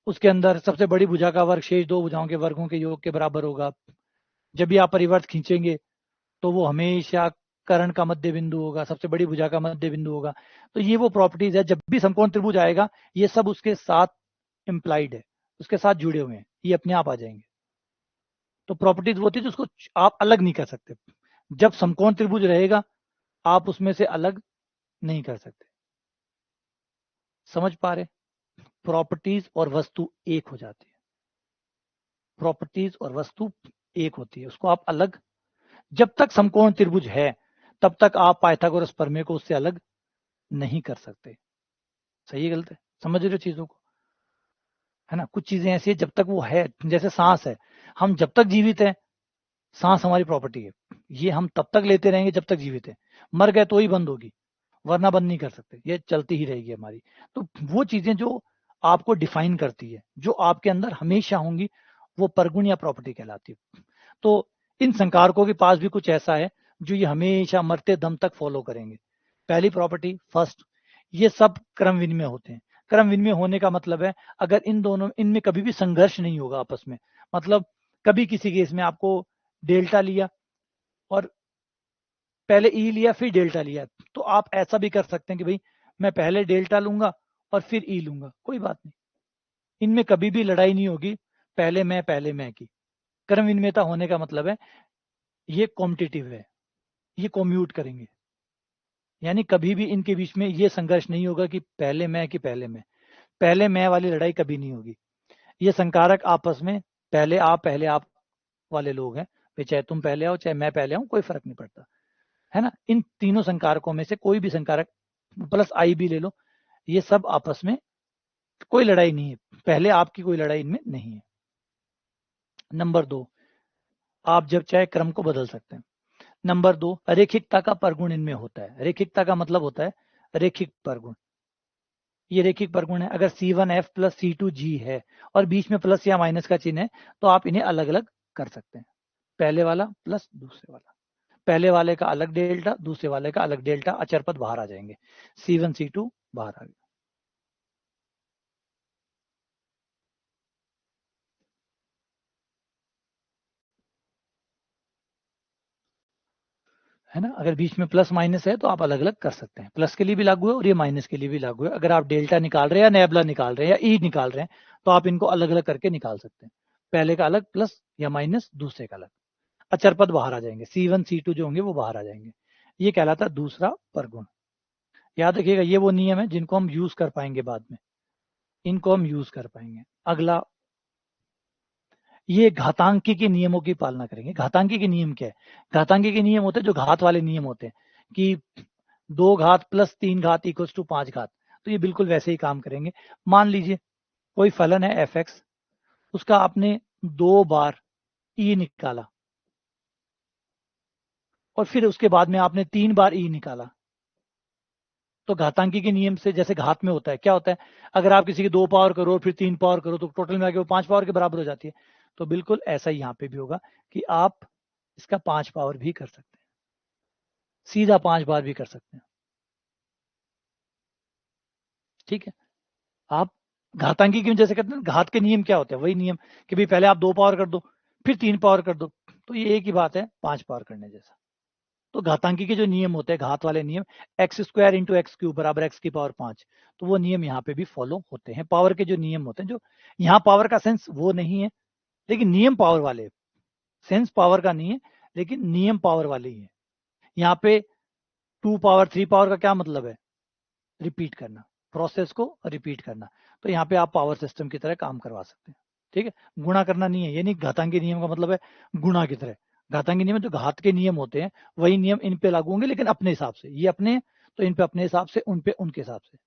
Speaker 1: उसके अंदर सबसे बड़ी भुजा का वर्ग शेष 2 भुजाओं के वर्गों के योग के बराबर होगा। जब भी आप परिवर्त खींचेंगे तो वो हमेशा कर्ण का मध्य बिंदु होगा, सबसे बड़ी भुजा का मध्य बिंदु होगा। तो ये वो प्रॉपर्टीज है, जब भी समकोण त्रिभुज आएगा ये सब उसके साथ इंप्लाइड है, उसके साथ जुड़े हुए हैं, ये अपने आप आ जाएंगे। तो प्रॉपर्टीज वो होती है जिसको आप अलग नहीं कर सकते। जब समकोण त्रिभुज रहेगा आप उसमें से अलग नहीं कर सकते। समझ पा रहे, प्रॉपर्टीज और वस्तु एक हो जाती है, प्रॉपर्टीज और वस्तु एक होती है, उसको आप अलग, जब तक समकोण त्रिभुज है तब तक आप पाइथागोरस प्रमेय को उससे अलग नहीं कर सकते। सही है गलत है, समझ रहे हो चीजों को, है ना। कुछ चीजें ऐसी है जब तक वो है, जैसे सांस है, हम जब तक जीवित है सांस हमारी प्रॉपर्टी है, ये हम तब तक लेते रहेंगे जब तक जीवित है, मर गए तो ही बंद होगी, वरना बंद नहीं कर सकते, ये चलती ही रहेगी हमारी। तो वो चीजें जो आपको डिफाइन करती है, जो आपके अंदर हमेशा होंगी, वो परगुण या प्रॉपर्टी कहलाती है। तो इन संकारकों के पास भी कुछ ऐसा है जो ये हमेशा मरते दम तक फॉलो करेंगे। पहली प्रॉपर्टी फर्स्ट, ये सब क्रम विनिमय होते हैं। क्रम विनिमय होने का मतलब है अगर इन दोनों, इनमें कभी भी संघर्ष नहीं होगा आपस में, मतलब कभी किसी केस में आपको डेल्टा लिया और पहले ई लिया फिर डेल्टा लिया, तो आप ऐसा भी कर सकते हैं कि भाई मैं पहले डेल्टा लूंगा और फिर ई लूंगा, कोई बात नहीं, इनमें कभी भी लड़ाई नहीं होगी पहले मैं की। क्रम विनिमयता होने का मतलब है ये कॉम्पिटिटिव है, ये कॉम्यूट करेंगे, यानी कभी भी इनके बीच में ये संघर्ष नहीं होगा कि पहले मैं कि पहले मैं वाली लड़ाई कभी नहीं होगी। ये संकारक आपस में पहले आप वाले लोग हैं, चाहे तुम पहले आओ चाहे मैं पहले आऊं, कोई फर्क नहीं पड़ता, है ना। इन तीनों संकारकों में से कोई भी संकारक प्लस आई भी ले लो, ये सब आपस में कोई लड़ाई नहीं है, पहले आपकी कोई लड़ाई इनमें नहीं है। नंबर 2, आप जब चाहे क्रम को बदल सकते हैं। नंबर 2, रेखिकता का परगुण इनमें होता है। रेखिकता का मतलब होता है रेखिक परगुण। ये रेखिक परगुण है, अगर C1F प्लस C2G है और बीच में प्लस या माइनस का चिन्ह है तो आप इन्हें अलग अलग कर सकते हैं, पहले वाला प्लस दूसरे वाला। पहले वाले का अलग डेल्टा, दूसरे वाले का अलग डेल्टा, अचर पद बाहर आ जाएंगे, C1 C2 बाहर आ गए, है ना। अगर बीच में प्लस माइनस है तो आप अलग अलग कर सकते हैं, प्लस के लिए भी लागू है और ये माइनस के लिए भी लागू है। अगर आप डेल्टा निकाल रहे हैं या नेबुला निकाल रहे हैं या ई निकाल रहे हैं तो आप इनको अलग अलग करके निकाल सकते हैं, पहले का अलग प्लस या माइनस, दूसरे का अलग, अचर पद बाहर आ जाएंगे, C1 C2 जो होंगे वो बाहर आ जाएंगे। ये कहलाता है दूसरा परगुण। याद रखिएगा ये वो नियम है जिनको हम यूज कर पाएंगे बाद में, इनको हम यूज कर पाएंगे। अगला, ये घातांकी के नियमों की पालना करेंगे। घातांकी के नियम क्या है? घातांकी के नियम होते हैं जो घात वाले नियम होते हैं कि 2 घात प्लस 3 घात इक्वल्स टू 5 घात, तो ये बिल्कुल वैसे ही काम करेंगे। मान लीजिए कोई फलन है f(x), उसका आपने 2 बार e निकाला और फिर उसके बाद में आपने 3 बार e निकाला, तो घातांकी के नियम से जैसे घात में होता है, क्या होता है, अगर आप किसी की 2 पावर करो फिर 3 पावर करो तो टोटल में आके वो 5 पावर के बराबर हो जाती है। तो बिल्कुल ऐसा ही यहाँ पे भी होगा कि आप इसका 5 पावर भी कर सकते हैं, सीधा 5 बार भी कर सकते हैं, ठीक है। आप घातांकी की जैसे कहते हैं घात के नियम क्या होते हैं, वही नियम कि भाई पहले आप 2 पावर कर दो फिर 3 पावर कर दो, तो ये एक ही बात है 5 पावर करने जैसा। तो घातांकी के जो नियम होते हैं, घात वाले नियम, x² इंटू एक्स क्यूब बराबर x की पावर 5, तो वो नियम यहाँ पे भी फॉलो होते हैं। पावर के जो नियम होते हैं, जो यहाँ पावर का सेंस वो नहीं है लेकिन नियम पावर वाले, सेंस पावर का नहीं है लेकिन नियम पावर वाले ही है। यहाँ पे 2 पावर 3 पावर का क्या मतलब है, रिपीट करना, प्रोसेस को रिपीट करना। तो यहाँ पे आप पावर सिस्टम की तरह काम करवा सकते हैं, ठीक है। गुणा करना नहीं है, ये नहीं घातांकी नियम का मतलब है गुणा की तरह। घातांकी नियम जो घात के नियम होते हैं वही नियम इन पे लागू होंगे लेकिन अपने हिसाब से, ये अपने तो इन पे अपने हिसाब से, उन पे उनके हिसाब से।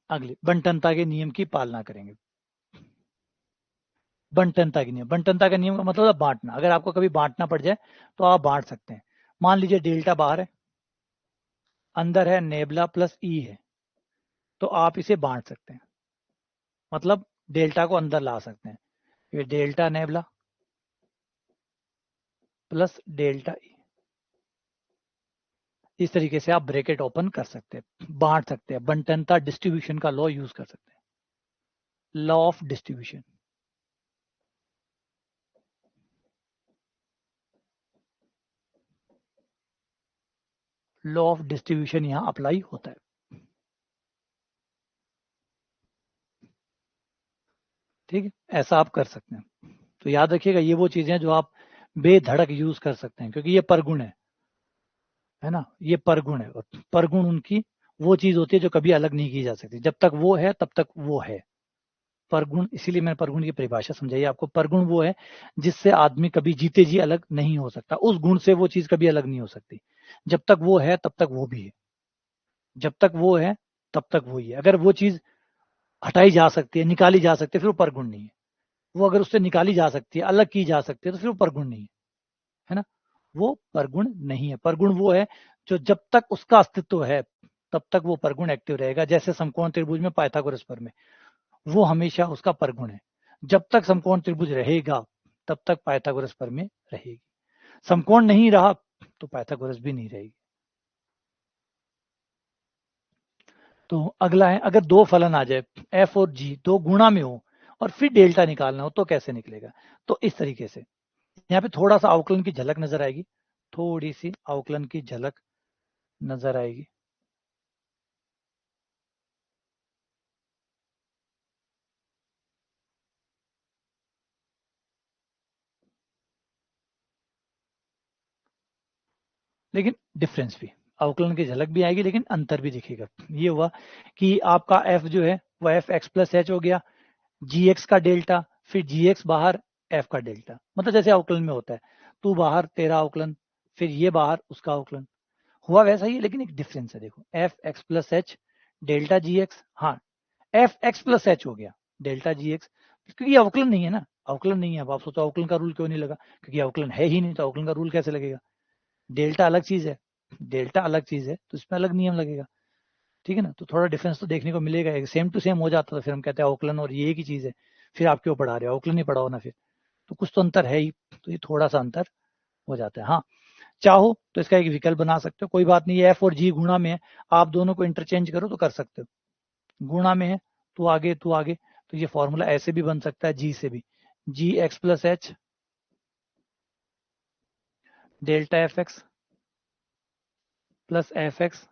Speaker 1: अगले बंटनता के नियम की पालना करेंगे। बंटनता के नियम, बंटनता का नियम का मतलब है बांटना। अगर आपको कभी बांटना पड़ जाए तो आप बांट सकते हैं। मान लीजिए डेल्टा बाहर है, अंदर है नेबुला प्लस ई है, तो आप इसे बांट सकते हैं, मतलब डेल्टा को अंदर ला सकते हैं। ये delta nebula plus delta E, इस तरीके से आप ब्रैकेट ओपन कर सकते हैं, बांट सकते हैं। बंटनता डिस्ट्रीब्यूशन का लॉ यूज कर सकते हैं, law of distribution. Law of distribution यहां अप्लाई होता है, ठीक है। ऐसा आप कर सकते हैं। तो याद रखिएगा ये वो चीजें जो आप बेधड़क यूज कर सकते हैं क्योंकि ये परगुण है ना, ये परगुण है। और परगुण उनकी वो चीज होती है जो कभी अलग नहीं की जा सकती, जब तक वो है तब तक वो है परगुण। इसीलिए मैंने परगुण की परिभाषा समझाई आपको। परगुण वो है जिससे आदमी कभी जीते जी अलग नहीं हो सकता, उस गुण से वो चीज कभी अलग नहीं हो सकती। जब तक वो है तब तक वो भी है, जब तक वो है तब तक वो ही है। अगर वो चीज हटाई जा सकती है, निकाली जा सकती है, फिर वो परगुण नहीं है। वो अगर उससे निकाली जा सकती है, अलग की जा सकती है, तो फिर वो परगुण नहीं है ना। वो परगुण नहीं है। परगुण वो है जो जब तक उसका अस्तित्व है तब तक वो परगुण एक्टिव रहेगा। जैसे समकोण त्रिभुज में पाइथागोरस प्रमेय, वो हमेशा उसका परगुण है। जब तक समकोण त्रिभुज रहेगा तब तक पाइथागोरस प्रमेय रहेगी। समकोण नहीं रहा तो पाइथागोरस भी नहीं रहेगी। तो अगला है, अगर दो फलन आ जाए f और g, दो गुणा में हो और फिर डेल्टा निकालना हो तो कैसे निकलेगा। तो इस तरीके से यहाँ पे थोड़ा सा अवकलन की झलक नजर आएगी, थोड़ी सी अवकलन की झलक नजर आएगी। लेकिन डिफरेंस भी, अवकलन की झलक भी आएगी लेकिन अंतर भी दिखेगा। ये हुआ कि आपका f जो है वो एफ एक्स प्लस एच हो गया, gx का डेल्टा, फिर gx बाहर f का डेल्टा, मतलब जैसे अवकलन में होता है, तू बाहर तेरा अवकलन, फिर ये बाहर उसका अवकलन, हुआ वैसा ही। लेकिन एक डिफरेंस है, देखो F x plus h delta G x, हाँ एफ एक्स प्लस एच हो गया डेल्टा जी एक्स, क्योंकि ये अवकलन नहीं है ना, अवकलन नहीं है। अब आप सोचो अवकलन का रूल क्यों नहीं लगा, क्योंकि अवकलन है ही नहीं, तो अवकलन का रूल कैसे लगेगा। डेल्टा अलग चीज है, डेल्टा अलग चीज है तो इसमें अलग नियम लगेगा, ठीक है ना। तो थोड़ा डिफरेंस तो देखने को मिलेगा, सेम टू सेम हो जाता तो फिर हम कहते हैं अवकलन और ये एक ही चीज है, फिर आप क्यों पढ़ा रहे हो, अवकलन ही पढ़ाओ ना फिर। तो कुछ तो अंतर है ही, तो ये थोड़ा सा अंतर हो जाता है। हाँ, चाहो तो इसका एक विकल्प बना सकते हो, कोई बात नहीं, एफ और जी गुणा में है, आप दोनों को इंटरचेंज करो तो कर सकते हो। गुणा में है तो आगे तो आगे, तो ये फॉर्मूला ऐसे भी बन सकता है जी से भी, g x plus h delta f x plus f x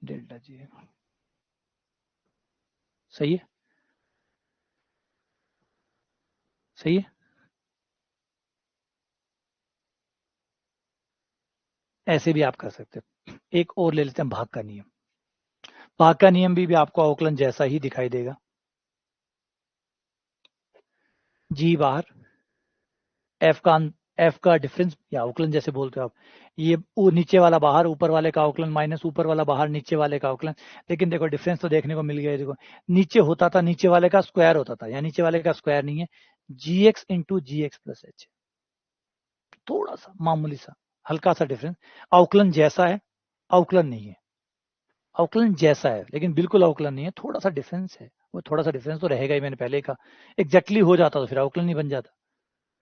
Speaker 1: delta g. सही है, सही है। ऐसे भी आप कर सकते हो। एक और ले लेते हैं भाग का नियम। भाग का नियम भी आपको अवकलन जैसा ही दिखाई देगा। जी बाहर, एफ का डिफरेंस या अवकलन जैसे बोलते हो आप, ये नीचे वाला बाहर, ऊपर वाले का अवकलन माइनस ऊपर वाला बाहर, नीचे वाले का अवकलन। लेकिन देखो डिफरेंस तो देखने को मिल गया है। देखो नीचे होता था, नीचे वाले का स्क्वायर होता था, या नीचे वाले का स्क्वायर नहीं है, जी एक्स इंटू जी एक्स प्लस एच। थोड़ा सा मामूली सा हल्का सा डिफरेंस। अवकलन जैसा है, अवकलन नहीं है। अवकलन जैसा है लेकिन बिल्कुल अवकलन नहीं है, थोड़ा सा डिफरेंस है। वो थोड़ा सा डिफरेंस तो रहेगा ही, मैंने पहले कहा। एग्जैक्टली हो जाता तो फिर अवकलन नहीं बन जाता,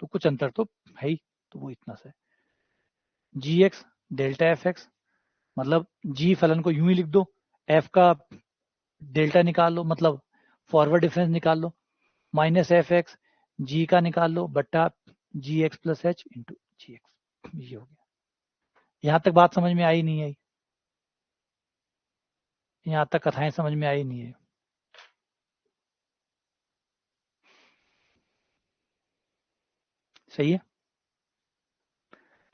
Speaker 1: तो कुछ अंतर तो है ही। तो वो इतना सा है, जी एक्स डेल्टा एफ एक्स, मतलब जी फलन को यूं ही लिख दो, एफ का डेल्टा निकाल लो, मतलब फॉरवर्ड डिफरेंस निकाल लो, माइनस एफ एक्स जी का निकाल लो बट्टा जी एक्स प्लस एच इंटू जी एक्स। ये हो गया। यहाँ तक बात समझ में आई नहीं आई? यहाँ तक कथाएं समझ में आई नहीं है? सही है।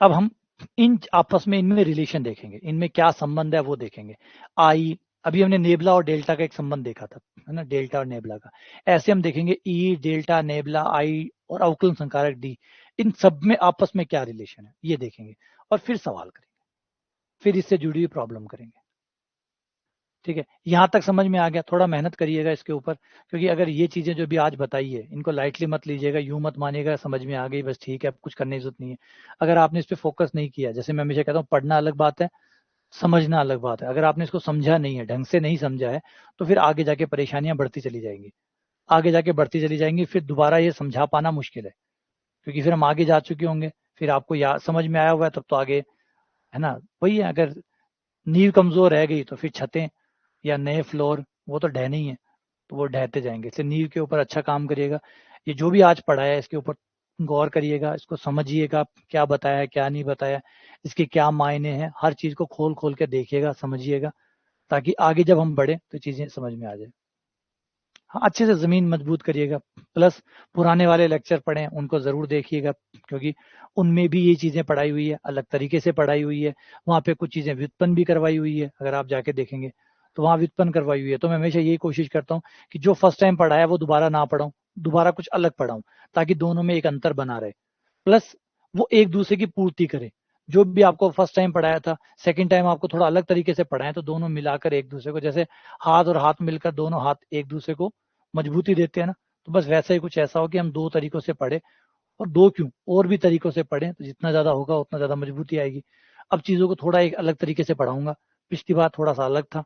Speaker 1: अब हम इन आपस में इनमें रिलेशन देखेंगे, इनमें क्या संबंध है वो देखेंगे। आई, अभी हमने नेबला और डेल्टा का एक संबंध देखा था, है ना, डेल्टा और नेबला का। ऐसे हम देखेंगे ई डेल्टा नेबला आई और अवकलन संकारक डी, इन सब में आपस में क्या रिलेशन है ये देखेंगे, और फिर सवाल करेंगे, फिर इससे जुड़ी हुई प्रॉब्लम करेंगे। ठीक है, यहाँ तक समझ में आ गया? थोड़ा मेहनत करिएगा इसके ऊपर, क्योंकि अगर ये चीजें जो भी आज बताई है इनको लाइटली मत लीजिएगा, यूं मत मानिएगा समझ में आ गई बस ठीक है अब कुछ करने की जरूरत नहीं है। अगर आपने इस पर फोकस नहीं किया, जैसे मैं हमेशा कहता हूँ, पढ़ना अलग बात है, समझना अलग बात है। अगर आपने इसको समझा नहीं है, ढंग से नहीं समझा है, तो फिर आगे जाके परेशानियां बढ़ती चली जाएंगी, आगे जाके बढ़ती चली जाएंगी, फिर दोबारा ये समझा पाना मुश्किल है, क्योंकि फिर हम आगे जा चुके होंगे, फिर आपको याद समझ में आया हुआ है तब तो आगे, है ना, वही है। अगर नींव कमजोर रह गई तो फिर छतें या नए फ्लोर वो तो ढहने ही है, तो वो ढहते जाएंगे। इसलिए नींव के ऊपर अच्छा काम करिएगा। ये जो भी आज पढ़ाया है इसके ऊपर गौर करिएगा, इसको समझिएगा, क्या बताया क्या नहीं बताया, इसके क्या मायने हैं, हर चीज को खोल खोल के देखिएगा, समझिएगा, ताकि आगे जब हम बढ़े तो चीजें समझ में आ जाए। हाँ, अच्छे से जमीन मजबूत करिएगा। प्लस पुराने वाले लेक्चर पढ़ें, उनको जरूर देखिएगा, क्योंकि उनमें भी ये चीजें पढ़ाई हुई है, अलग तरीके से पढ़ाई हुई है। वहाँ पे कुछ चीजें व्युत्पन्न भी करवाई हुई है, अगर आप जाके देखेंगे तो वहाँ व्युत्पन्न करवाई हुई है। तो मैं हमेशा यही कोशिश करता हूँ कि जो फर्स्ट टाइम पढ़ाया वो दोबारा ना पढ़ाऊँ, दोबारा कुछ अलग पढ़ाऊँ, ताकि दोनों में एक अंतर बना रहे। प्लस वो एक दूसरे की पूर्ति करे। जो भी आपको फर्स्ट टाइम पढ़ाया था, सेकंड टाइम आपको थोड़ा अलग तरीके से पढ़ाएं, तो दोनों मिलाकर एक दूसरे को, जैसे हाथ और हाथ मिलकर दोनों हाथ एक दूसरे को मजबूती देते हैं ना, तो बस वैसा ही कुछ ऐसा हो कि हम दो तरीकों से पढ़े, और दो क्यों, और भी तरीकों से पढ़ें, तो जितना ज्यादा होगा उतना ज्यादा मजबूती आएगी। अब चीजों को थोड़ा एक अलग तरीके से पढ़ाऊंगा, पिछली बार थोड़ा सा अलग था,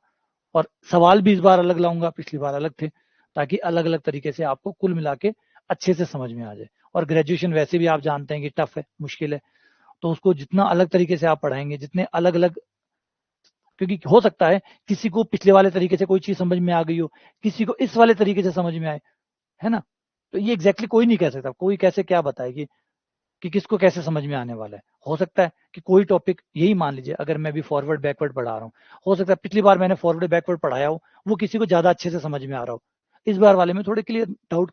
Speaker 1: और सवाल भी इस बार अलग लाऊंगा, पिछली बार अलग थे, ताकि अलग अलग तरीके से आपको कुल मिला के अच्छे से समझ में आ जाए। और ग्रेजुएशन वैसे भी आप जानते हैं कि टफ है, मुश्किल है, तो उसको जितना अलग तरीके से आप पढ़ाएंगे, जितने अलग अलग, क्योंकि हो सकता है किसी को पिछले वाले तरीके से कोई चीज समझ में आ गई हो, किसी को इस वाले तरीके से समझ में आए, है ना। तो ये एग्जैक्टली कोई नहीं कह सकता, कोई कैसे क्या बताएगी कि किसको कैसे समझ में आने वाला है। हो सकता है कि कोई टॉपिक, यही मान लीजिए अगर मैं भी फॉरवर्ड बैकवर्ड पढ़ा रहा हूँ, हो सकता है पिछली बार मैंने फॉरवर्ड बैकवर्ड पढ़ाया हो, वो किसी को ज्यादा अच्छे से समझ में आ रहा हो, इस बार वाले में थोड़े क्लियर डाउट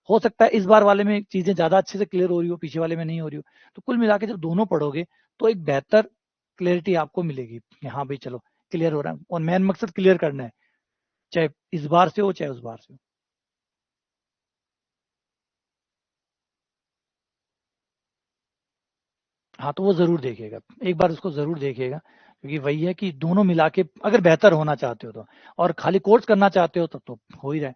Speaker 1: हो सकता है इस बार वाले में चीजें ज्यादा अच्छे से क्लियर हो रही हो, पीछे वाले में नहीं हो रही हो। तो कुल मिला के जब दोनों पढ़ोगे तो एक बेहतर क्लियरिटी आपको मिलेगी कि हाँ भाई चलो क्लियर हो रहा है, और मेन मकसद क्लियर करना है, चाहे इस बार से हो चाहे उस बार से हो। हाँ, तो वो जरूर देखिएगा, एक बार उसको जरूर देखिएगा, क्योंकि वही है कि दोनों मिला के अगर बेहतर होना चाहते हो तो, और खाली कोर्स करना चाहते हो तब तो हो ही रहा है,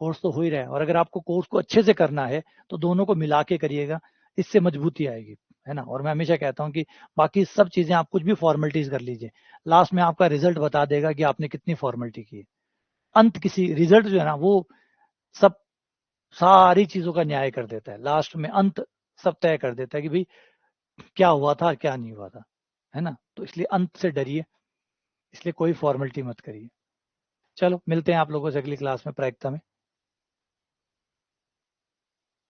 Speaker 1: कोर्स तो हो ही रहा है। और अगर आपको कोर्स को अच्छे से करना है तो दोनों को मिला के करिएगा, इससे मजबूती आएगी। है ना। और मैं हमेशा कहता हूँ कि बाकी सब चीजें आप कुछ भी फॉर्मेलिटीज कर लीजिए, लास्ट में आपका रिजल्ट बता देगा कि आपने कितनी फॉर्मेलिटी की है। अंत किसी रिजल्ट जो है ना वो सब सारी चीजों का न्याय कर देता है, लास्ट में अंत सब तय कर देता है कि भाई क्या हुआ था क्या नहीं हुआ था, है ना। तो इसलिए अंत से डरिए, इसलिए कोई फॉर्मेलिटी मत करिए। चलो मिलते हैं आप लोगों से अगली क्लास में प्रायिकता में।